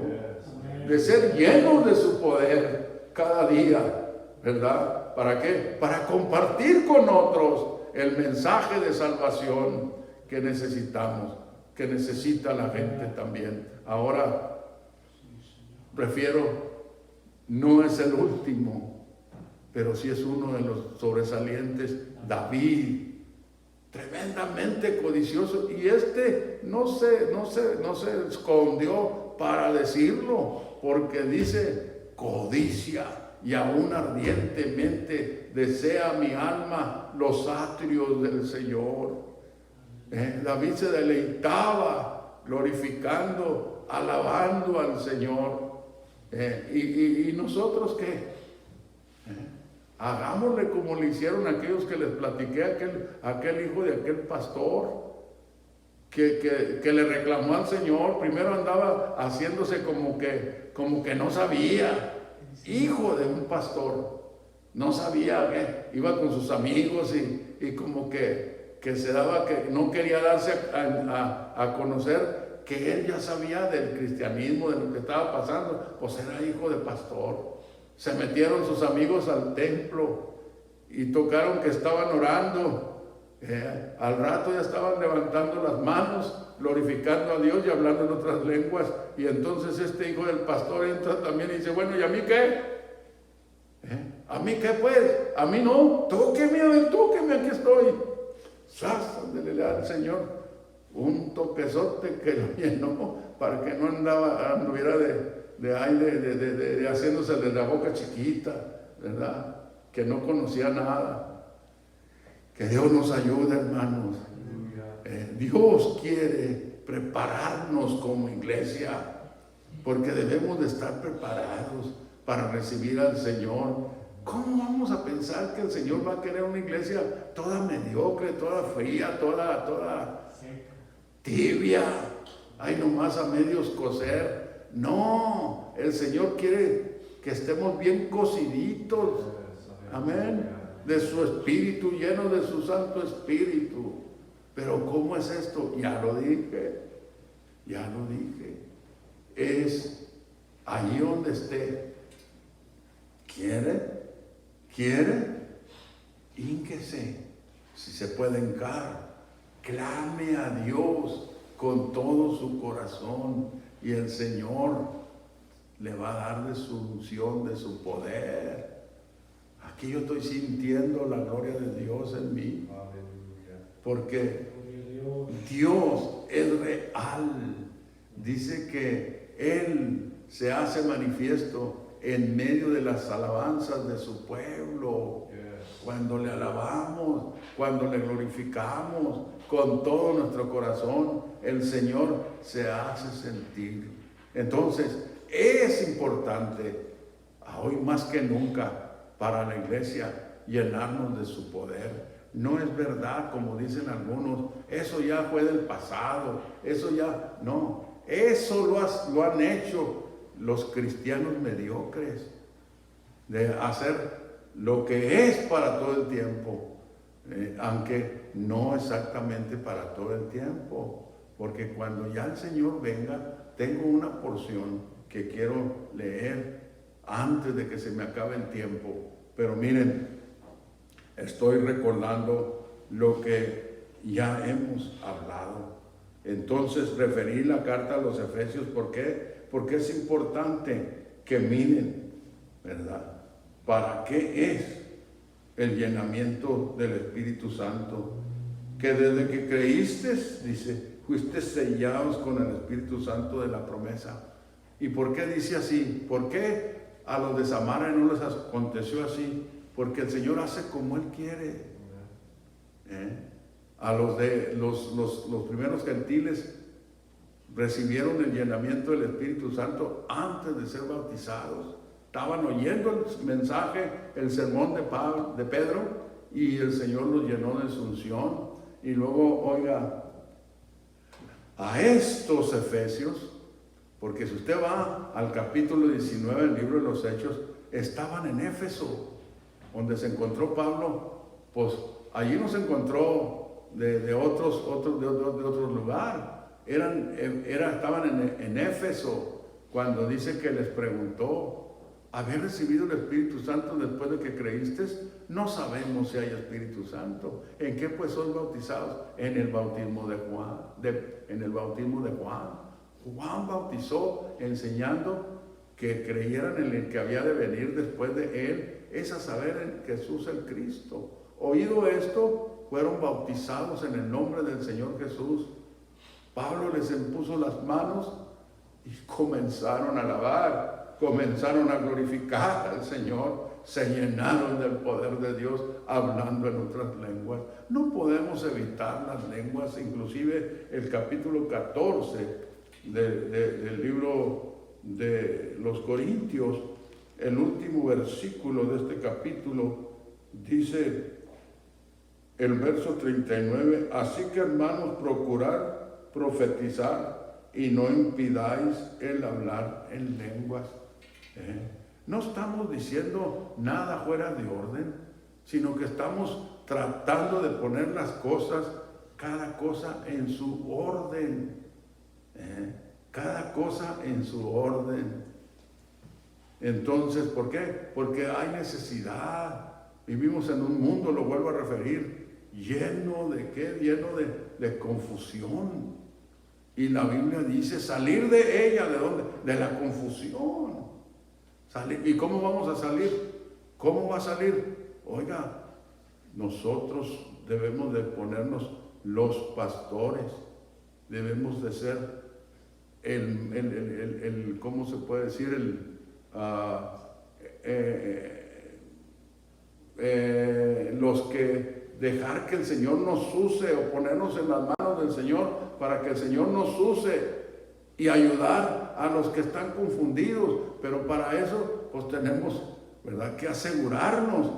de ser llenos de su poder cada día, ¿verdad? ¿Para qué? Para compartir con otros el mensaje de salvación que necesitamos, que necesita la gente también. Ahora, no es el último, pero sí es uno de los sobresalientes, David, tremendamente codicioso, y no se escondió para decirlo, porque dice: codicia y aún ardientemente desea mi alma los atrios del Señor. David se deleitaba glorificando, alabando al Señor. ¿Y nosotros qué? Hagámosle como le hicieron aquellos que les platiqué, aquel hijo de aquel pastor que le reclamó al Señor. Primero andaba haciéndose como que no sabía, hijo de un pastor, no sabía, iba con sus amigos y como que se daba, que no quería darse a conocer que él ya sabía del cristianismo, de lo que estaba pasando. Pues era hijo de pastor. Se metieron sus amigos al templo y tocaron que estaban orando. Al rato ya estaban levantando las manos, glorificando a Dios y hablando en otras lenguas. Y entonces este hijo del pastor entra también y dice: bueno, ¿y a mí qué? ¿A mí qué pues? A mí no, tóqueme, a ver, tóqueme, aquí estoy. Ándele al Señor un toquezote que lo llenó, para que no anduviera de haciéndose de la boca chiquita, ¿verdad? Que no conocía nada. Que Dios nos ayude, hermanos. Dios quiere prepararnos como iglesia, porque debemos de estar preparados para recibir al Señor. ¿Cómo vamos a pensar que el Señor va a querer una iglesia toda mediocre, toda fría, toda tibia? Ay, nomás a medios cocer. No, el Señor quiere que estemos bien cociditos. Amén. De su espíritu, lleno de su Santo Espíritu. Pero ¿cómo es esto? Ya lo dije. Es ahí donde esté. ¿Quiere? Hínquese. Si se puede hincar, clame a Dios con todo su corazón, y el Señor le va a dar de su unción, de su poder. Aquí yo estoy sintiendo la gloria de Dios en mí, porque Dios es real. Dice que Él se hace manifiesto en medio de las alabanzas de su pueblo. Cuando le alabamos, cuando le glorificamos con todo nuestro corazón, el Señor se hace sentir. Entonces es importante, hoy más que nunca, para la iglesia llenarnos de su poder. No es verdad, como dicen algunos, eso ya fue del pasado, eso ya no. Eso lo han hecho los cristianos mediocres, de hacer lo que es para todo el tiempo, aunque no exactamente para todo el tiempo, porque cuando ya el Señor venga, tengo una porción que quiero leer antes de que se me acabe el tiempo. Pero miren, estoy recordando lo que ya hemos hablado. Entonces referí la carta a los Efesios. ¿Por qué? Porque es importante que miren, ¿verdad? ¿Para qué es el llenamiento del Espíritu Santo, que desde que creíste, dice, fuiste sellados con el Espíritu Santo de la promesa. ¿Y por qué dice así? ¿Por qué a los de Samaria no les aconteció así? Porque el Señor hace como Él quiere. A los primeros gentiles recibieron el llenamiento del Espíritu Santo antes de ser bautizados. Estaban oyendo el mensaje, el sermón de Pedro, y el Señor los llenó de su unción. Y luego, oiga, a estos efesios, porque si usted va al capítulo 19 del libro de los Hechos, estaban en Éfeso, donde se encontró Pablo. Pues allí no se encontró de otro lugar. Estaban en Éfeso, cuando dice que les preguntó, ¿habéis recibido el Espíritu Santo después de que creíste? No sabemos si hay Espíritu Santo. ¿En qué pues sois bautizados? En el bautismo de Juan. En el bautismo de Juan. Juan bautizó enseñando que creyeran en el que había de venir después de él, es a saber, en Jesús el Cristo. Oído esto, fueron bautizados en el nombre del Señor Jesús. Pablo les impuso las manos y comenzaron a alabar, comenzaron a glorificar al Señor, se llenaron del poder de Dios hablando en otras lenguas. No podemos evitar las lenguas, inclusive el capítulo 14 del libro de los Corintios, el último versículo de este capítulo, dice el verso 39, así que hermanos, procurad profetizar y no impidáis el hablar en lenguas. No estamos diciendo nada fuera de orden, sino que estamos tratando de poner las cosas, cada cosa en su orden. Cada cosa en su orden. Entonces, ¿por qué? Porque hay necesidad. Vivimos en un mundo, lo vuelvo a referir, lleno de ¿qué? Lleno de confusión. Y la Biblia dice salir de ella. ¿De dónde? De la confusión. ¿Y cómo vamos a salir? ¿Cómo va a salir? Oiga, nosotros debemos de ponernos los pastores. Debemos de ser ¿cómo se puede decir? Los que dejar que el Señor nos use, o ponernos en las manos del Señor para que el Señor nos use y ayudar a los que están confundidos. Pero para eso pues tenemos, ¿verdad?, que asegurarnos.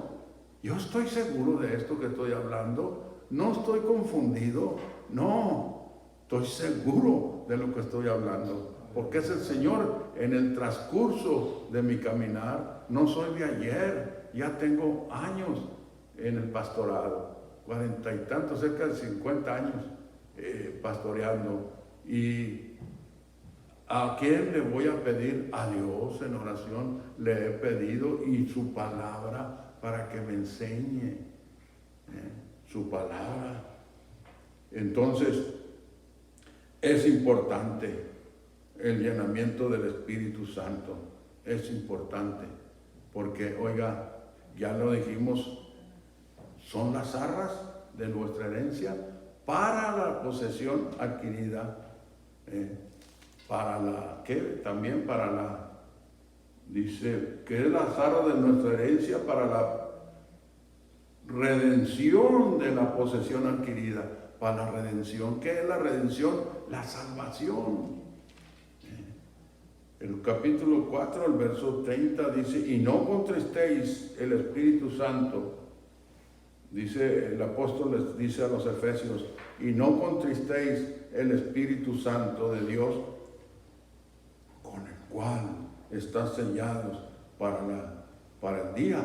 Yo estoy seguro de esto que estoy hablando, no estoy confundido, no, estoy seguro de lo que estoy hablando, porque es el Señor. En el transcurso de mi caminar, no soy de ayer, ya tengo años en el pastorado, 40 y tantos, cerca de 50 años pastoreando. ¿Y a quién le voy a pedir? A Dios en oración le he pedido, y su palabra para que me enseñe, su palabra. Entonces, es importante el llenamiento del Espíritu Santo, es importante, porque, oiga, ya lo dijimos, son las arras de nuestra herencia para la posesión adquirida, para la, ¿qué? También para la, dice, que es las arras de nuestra herencia para la redención de la posesión adquirida. Para la redención. ¿Qué es la redención? La salvación. El capítulo 4, el verso 30 dice, y no contristéis el Espíritu Santo. Dice el apóstol, les dice a los efesios, y no contristéis el Espíritu Santo de Dios, con el cual están sellados para el día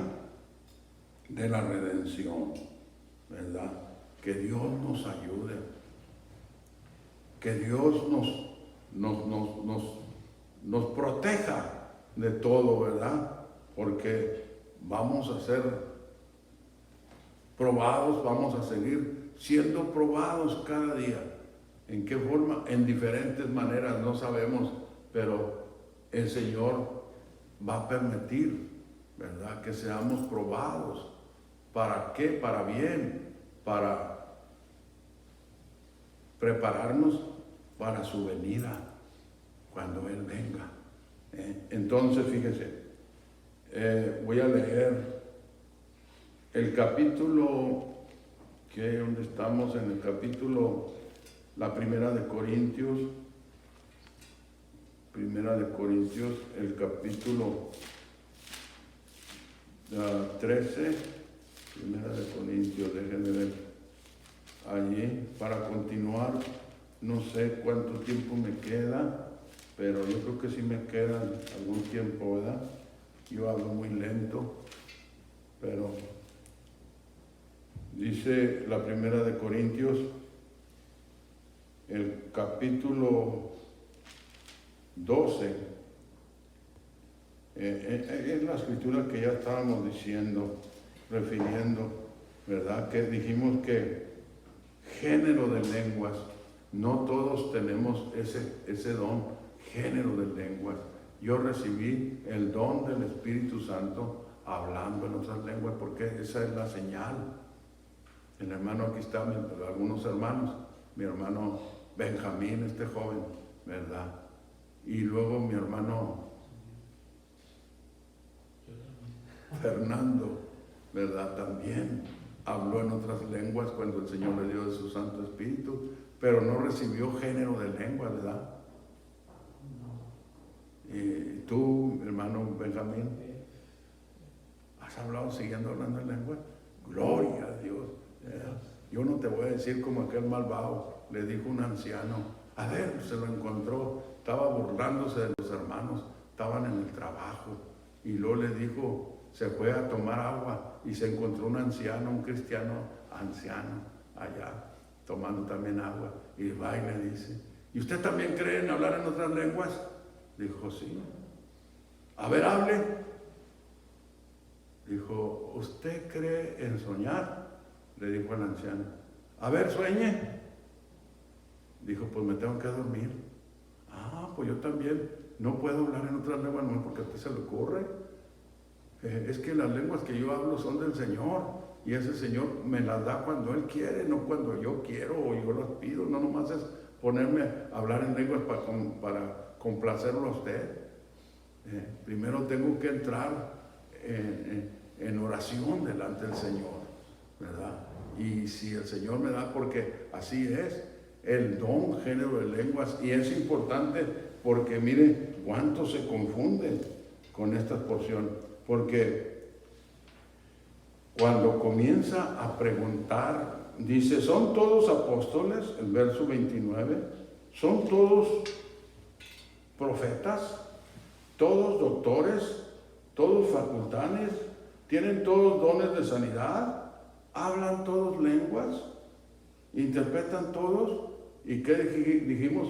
de la redención, ¿verdad? Que Dios nos ayude, que Dios nos proteja de todo, ¿verdad? Porque vamos a ser probados, vamos a seguir siendo probados cada día. ¿En qué forma? En diferentes maneras, no sabemos, pero el Señor va a permitir, ¿verdad?, que seamos probados ¿Para qué? Para bien, para prepararnos para su venida, cuando Él venga. Entonces, fíjese, voy a leer el capítulo, ¿dónde estamos? En el capítulo, la primera de Corintios, el capítulo 13, primera de Corintios, déjenme ver allí, para continuar. No sé cuánto tiempo me queda, pero yo creo que sí me queda algún tiempo, ¿verdad? Yo hablo muy lento, pero dice la primera de Corintios, el capítulo 12, es la escritura que ya estábamos diciendo, refiriendo, ¿verdad? Que dijimos que género de lenguas, no todos tenemos ese don, género de lenguas. Yo recibí el don del Espíritu Santo hablando en otras lenguas, porque esa es la señal. El hermano, aquí están algunos hermanos, mi hermano Benjamín, este joven, ¿verdad? Y luego mi hermano Fernando, ¿verdad? También habló en otras lenguas cuando el Señor le dio de su Santo Espíritu, pero no recibió género de lengua, ¿verdad? Y tú, hermano Benjamín, ¿has hablado siguiendo hablando en lengua? Gloria a Dios. Yo no te voy a decir como aquel malvado, le dijo un anciano, a ver, se lo encontró, estaba burlándose de los hermanos, estaban en el trabajo, y luego le dijo, se fue a tomar agua y se encontró un anciano, un cristiano anciano allá, tomando también agua, y va y le dice, ¿y usted también cree en hablar en otras lenguas? Dijo, sí. A ver, hable. Dijo, ¿usted cree en soñar? Le dijo el anciano. A ver, sueñe. Dijo, pues me tengo que dormir. Ah, pues yo también no puedo hablar en otras lenguas, no porque a usted se le ocurre. Es que las lenguas que yo hablo son del Señor, y ese Señor me las da cuando Él quiere, no cuando yo quiero o yo las pido. No nomás es ponerme a hablar en lenguas para complacerlo a usted. Primero tengo que entrar en oración delante del Señor, ¿verdad? Y si el Señor me da, porque así es, el don género de lenguas, y es importante porque mire cuánto se confunden con esta porción, porque cuando comienza a preguntar, dice, ¿son todos apóstoles? El verso 29, ¿son todos profetas? ¿Todos doctores? ¿Todos facultanes? ¿Tienen todos dones de sanidad? ¿Hablan todos lenguas? ¿Interpretan todos? ¿Y qué dijimos?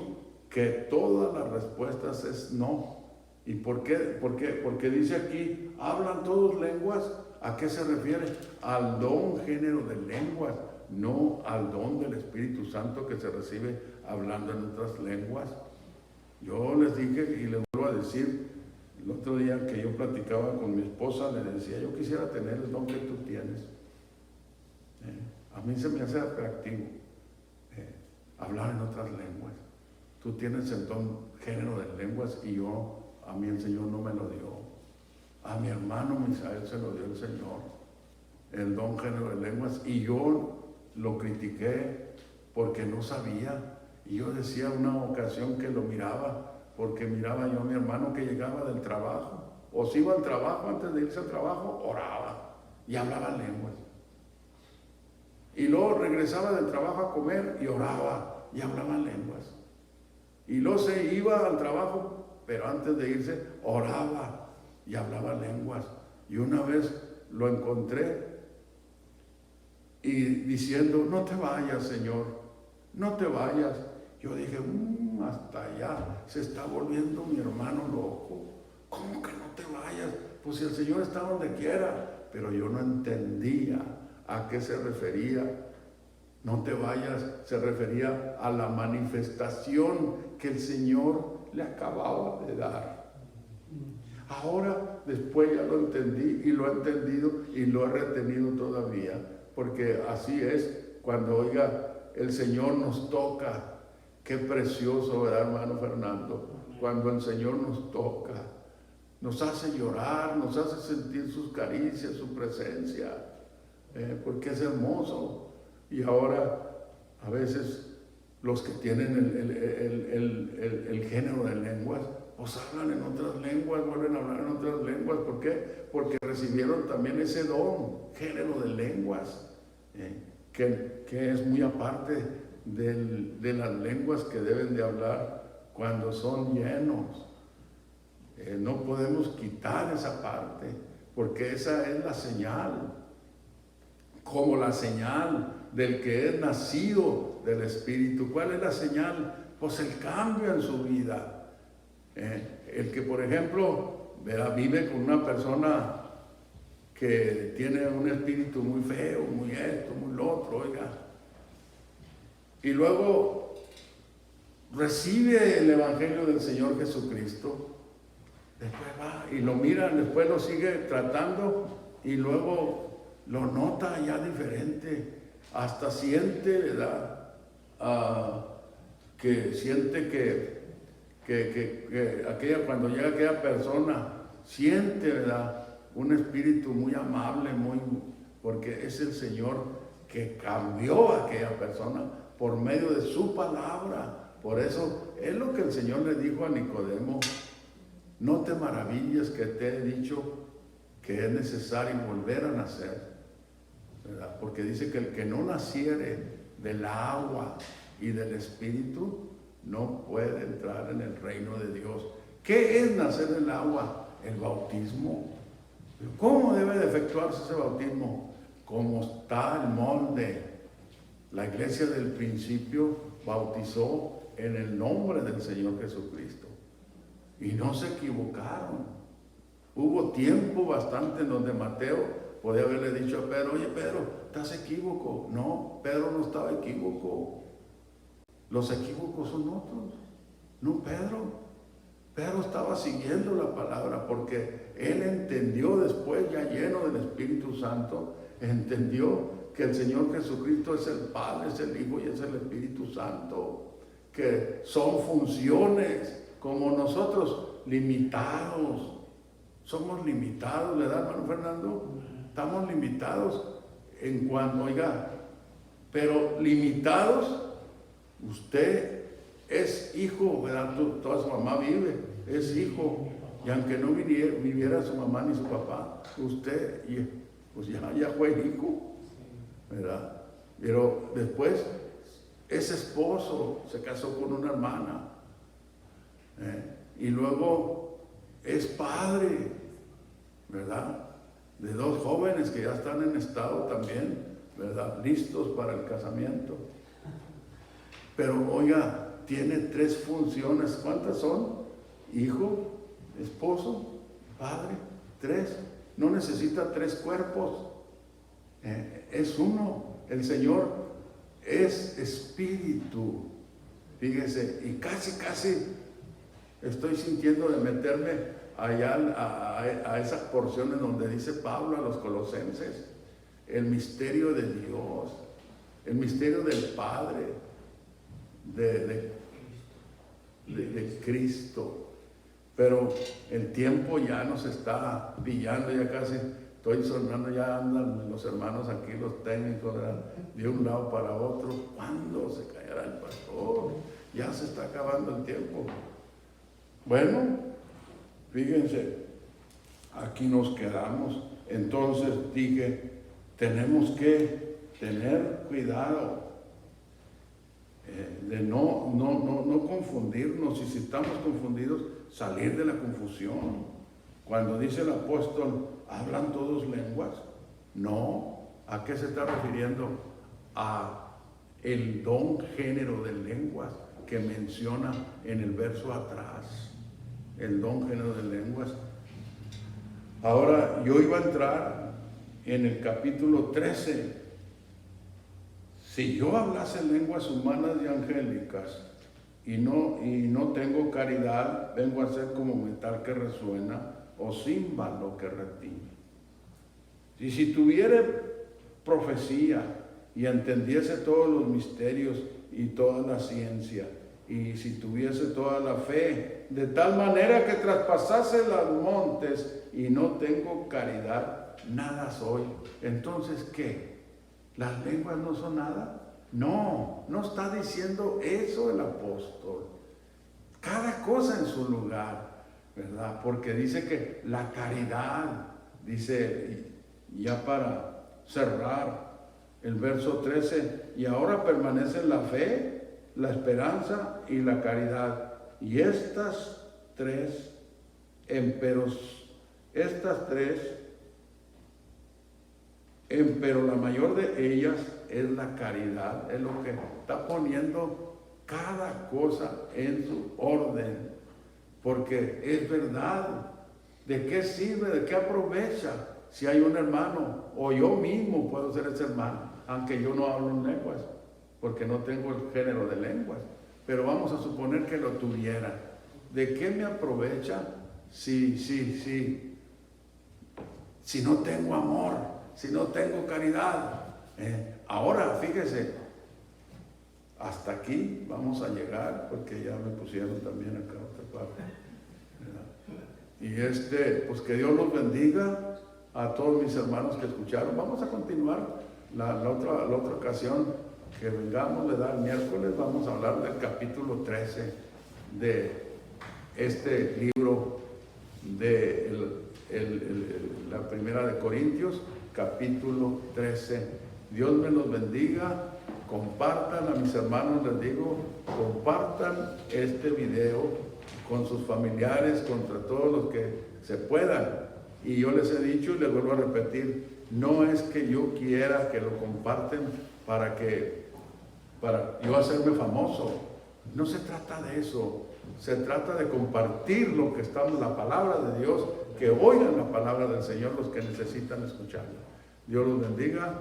Que todas las respuestas es no. ¿Y por qué? Porque dice aquí, ¿hablan todos lenguas? ¿A qué se refiere? Al don género de lenguas, no al don del Espíritu Santo que se recibe hablando en otras lenguas. Yo les dije y les vuelvo a decir, el otro día que yo platicaba con mi esposa, le decía, yo quisiera tener el don que tú tienes. A mí se me hace atractivo hablar en otras lenguas. Tú tienes el don género de lenguas y a mí el Señor no me lo dio. A mi hermano Misael se lo dio el Señor, el don género de lenguas, y yo lo critiqué porque no sabía. Y yo decía una ocasión que lo miraba, porque miraba yo a mi hermano que llegaba del trabajo, o si iba al trabajo, antes de irse al trabajo, oraba y hablaba lenguas. Y luego regresaba del trabajo a comer y oraba y hablaba lenguas. Y luego se iba al trabajo, pero antes de irse, oraba y hablaba lenguas. Y una vez lo encontré y diciendo, no te vayas, Señor, no te vayas. Yo dije, hasta allá, se está volviendo mi hermano loco. ¿Cómo que no te vayas? Pues si el Señor está donde quiera. Pero yo no entendía a qué se refería. No te vayas, se refería a la manifestación que el Señor le acababa de dar. Ahora, después ya lo entendí y lo he entendido y lo he retenido todavía, porque así es cuando, oiga, el Señor nos toca. Qué precioso, ¿verdad, hermano Fernando? Cuando el Señor nos toca, nos hace llorar, nos hace sentir sus caricias, su presencia, porque es hermoso. Y ahora, a veces, los que tienen el género de lenguas, pues hablan en otras lenguas, vuelven a hablar en otras lenguas. ¿Por qué? Porque recibieron también ese don, género de lenguas, que es muy aparte de las lenguas que deben de hablar cuando son llenos. No podemos quitar esa parte, porque esa es la señal, como la señal del que es nacido del Espíritu. ¿Cuál es la señal? Pues el cambio en su vida. El que, por ejemplo, vive con una persona que tiene un espíritu muy feo, muy esto, muy lo otro, oiga, y luego recibe el Evangelio del Señor Jesucristo, después va y lo mira, después lo sigue tratando y luego lo nota ya diferente, hasta siente, ¿verdad? Que siente que cuando llega aquella persona, siente, ¿verdad?, un espíritu muy amable, porque es el Señor que cambió a aquella persona por medio de su palabra. Por eso es lo que el Señor le dijo a Nicodemo: no te maravilles que te he dicho que es necesario volver a nacer, ¿verdad? Porque dice que el que no naciere del agua y del Espíritu no puede entrar en el reino de Dios. ¿Qué es nacer del agua? El bautismo. ¿Cómo debe de efectuarse ese bautismo? Como está el molde. La iglesia del principio bautizó en el nombre del Señor Jesucristo. Y no se equivocaron. Hubo tiempo bastante en donde Mateo podía haberle dicho a Pedro: oye, Pedro, estás equívoco. No, Pedro no estaba equívoco. Los equívocos son otros, no Pedro. Pedro estaba siguiendo la palabra porque él entendió después, ya lleno del Espíritu Santo, entendió que el Señor Jesucristo es el Padre, es el Hijo y es el Espíritu Santo, que son funciones como nosotros, limitados. Somos limitados, ¿verdad, hermano Fernando? Estamos limitados en cuanto, oiga, pero limitados. Usted es hijo, ¿verdad? Toda su mamá vive, es hijo, y aunque no viviera su mamá ni su papá, usted pues ya fue hijo, ¿verdad? Pero después ese esposo se casó con una hermana, y luego es padre, ¿verdad?, de dos jóvenes que ya están en estado también, ¿verdad?, listos para el casamiento. Pero oiga, tiene 3 funciones. ¿Cuántas son? Hijo, esposo, padre. 3. No necesita 3 cuerpos. Es uno. El Señor es espíritu. Fíjese, y casi estoy sintiendo de meterme allá a esas porciones donde dice Pablo a los colosenses: el misterio de Dios, el misterio del Padre, de Cristo. Pero el tiempo ya nos está pillando, ya casi estoy sonando, ya andan los hermanos aquí, los técnicos, de un lado para otro. ¿Cuándo se callará el pastor? Ya se está acabando el tiempo. Bueno, fíjense, aquí nos quedamos. Entonces dije, tenemos que tener cuidado de no confundirnos, y si estamos confundidos, salir de la confusión. Cuando dice el apóstol, ¿hablan todos lenguas? No. ¿A qué se está refiriendo? A el don género de lenguas que menciona en el verso atrás. El don género de lenguas. Ahora, yo iba a entrar en el capítulo 13. Si yo hablase lenguas humanas y angélicas y no tengo caridad, vengo a ser como metal que resuena o címbalo que retiñe. Y si tuviera profecía y entendiese todos los misterios y toda la ciencia, y si tuviese toda la fe, de tal manera que traspasase los montes, y no tengo caridad, nada soy. Entonces, ¿qué? ¿Las lenguas no son nada? No, no está diciendo eso el apóstol. Cada cosa en su lugar, ¿verdad? Porque dice que la caridad, dice, ya para cerrar el verso 13, y ahora permanecen la fe, la esperanza y la caridad. Y estas tres, empero la mayor de ellas es la caridad, es lo que está poniendo cada cosa en su orden, porque es verdad. ¿De qué sirve? ¿De qué aprovecha? Si hay un hermano, o yo mismo puedo ser ese hermano, aunque yo no hablo en lenguas, porque no tengo el género de lenguas, pero vamos a suponer que lo tuviera. ¿De qué me aprovecha si no tengo amor, si no tengo caridad? Ahora, fíjese, hasta aquí vamos a llegar, porque ya me pusieron también acá otra parte. Y pues que Dios los bendiga a todos mis hermanos que escucharon. Vamos a continuar la otra ocasión que vengamos, ¿verdad? El miércoles vamos a hablar del capítulo 13 de este libro de la primera de Corintios, capítulo 13. Dios me los bendiga. Compartan, a mis hermanos les digo, compartan este video con sus familiares, contra todos los que se puedan. Y yo les he dicho y les vuelvo a repetir, no es que yo quiera que lo comparten para yo hacerme famoso. No se trata de eso. Se trata de compartir lo que estamos, la palabra de Dios, que oigan la palabra del Señor los que necesitan escucharla. Dios los bendiga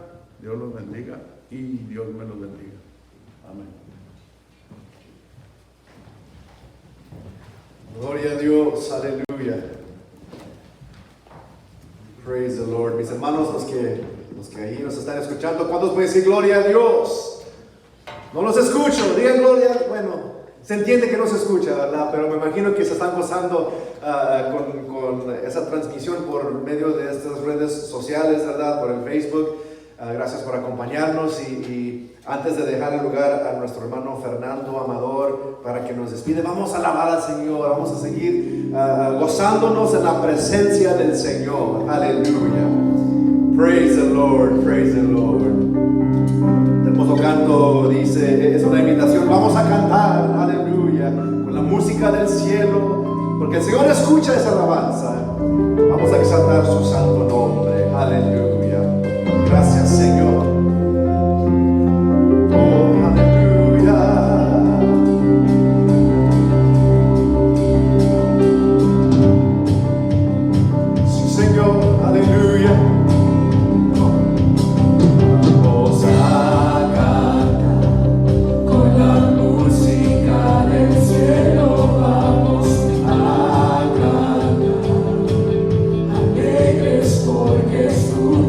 y Dios me los bendiga. Amén. Gloria a Dios, aleluya. Praise the Lord. Mis hermanos, los que ahí nos están escuchando, ¿cuántos pueden decir gloria a Dios? No los escucho, digan gloria. Bueno, se entiende que no se escucha, ¿verdad? Pero me imagino que se están gozando con esa transmisión por medio de estas redes sociales, ¿verdad? Por el Facebook. Gracias por acompañarnos y antes de dejar el lugar a nuestro hermano Fernando Amador para que nos despide, vamos a alabar al Señor, vamos a seguir gozándonos en la presencia del Señor. Aleluya. Praise the Lord, praise the Lord. El hermoso canto dice, es una invitación, vamos a cantar, aleluya, con la música del cielo, porque el Señor escucha esa alabanza. Vamos a exaltar su santo nombre, aleluya. Gracias, Señor. Oh, aleluya. Sí, Señor, aleluya. Vamos a cantar con la música del cielo. Vamos a cantar alegres porque es tu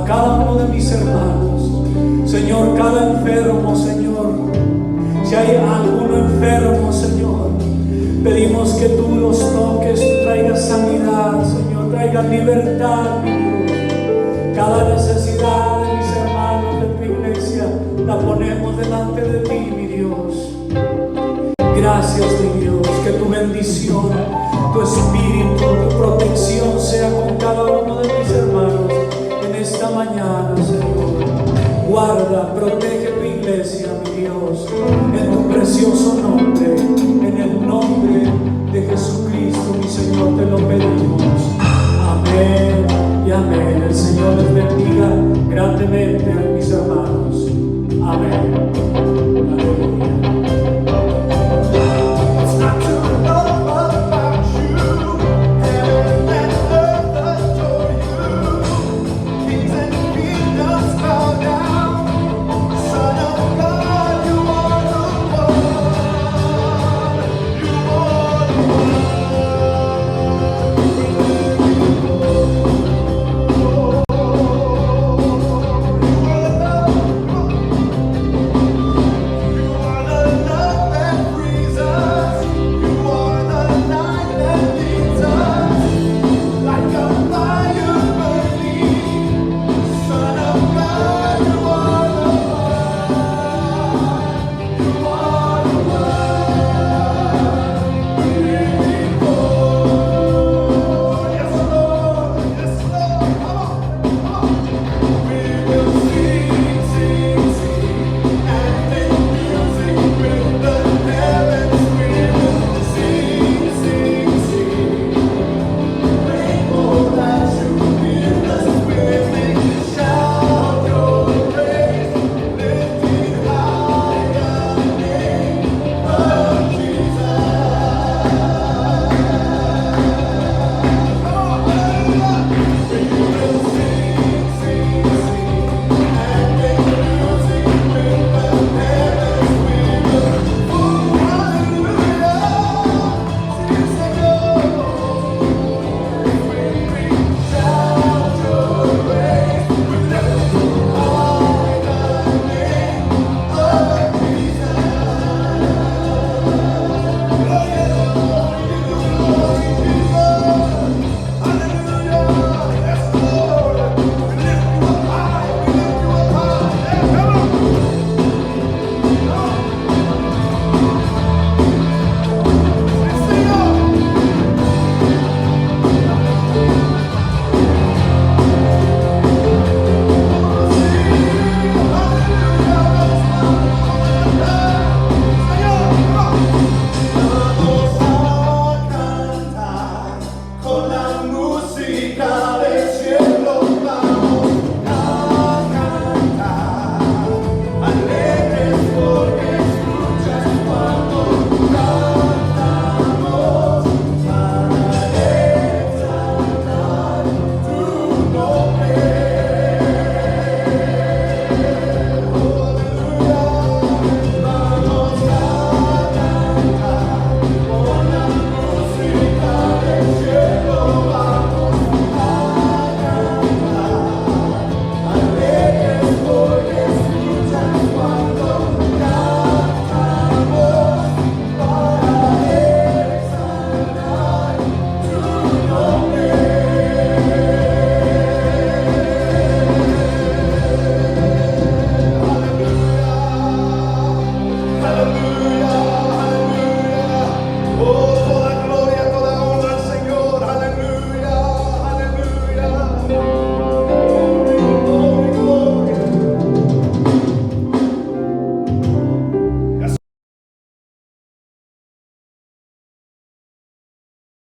cada uno de mis hermanos. Señor, cada enfermo, Señor, si hay alguno enfermo, Señor, pedimos que tú los toques, tú traigas sanidad, Señor, traigas libertad, mi Dios. Cada necesidad de mis hermanos de tu iglesia la ponemos delante de ti, mi Dios. Gracias, mi Dios, que tu bendición, tu espíritu, tu protección sea con cada uno de mis hermanos en esta mañana, Señor. Guarda, protege tu iglesia, mi Dios, en tu precioso nombre, en el nombre de Jesucristo, mi Señor, te lo pedimos. Amén y amén. El Señor les bendiga grandemente a mis hermanos. Amén. Aleluya. Con la música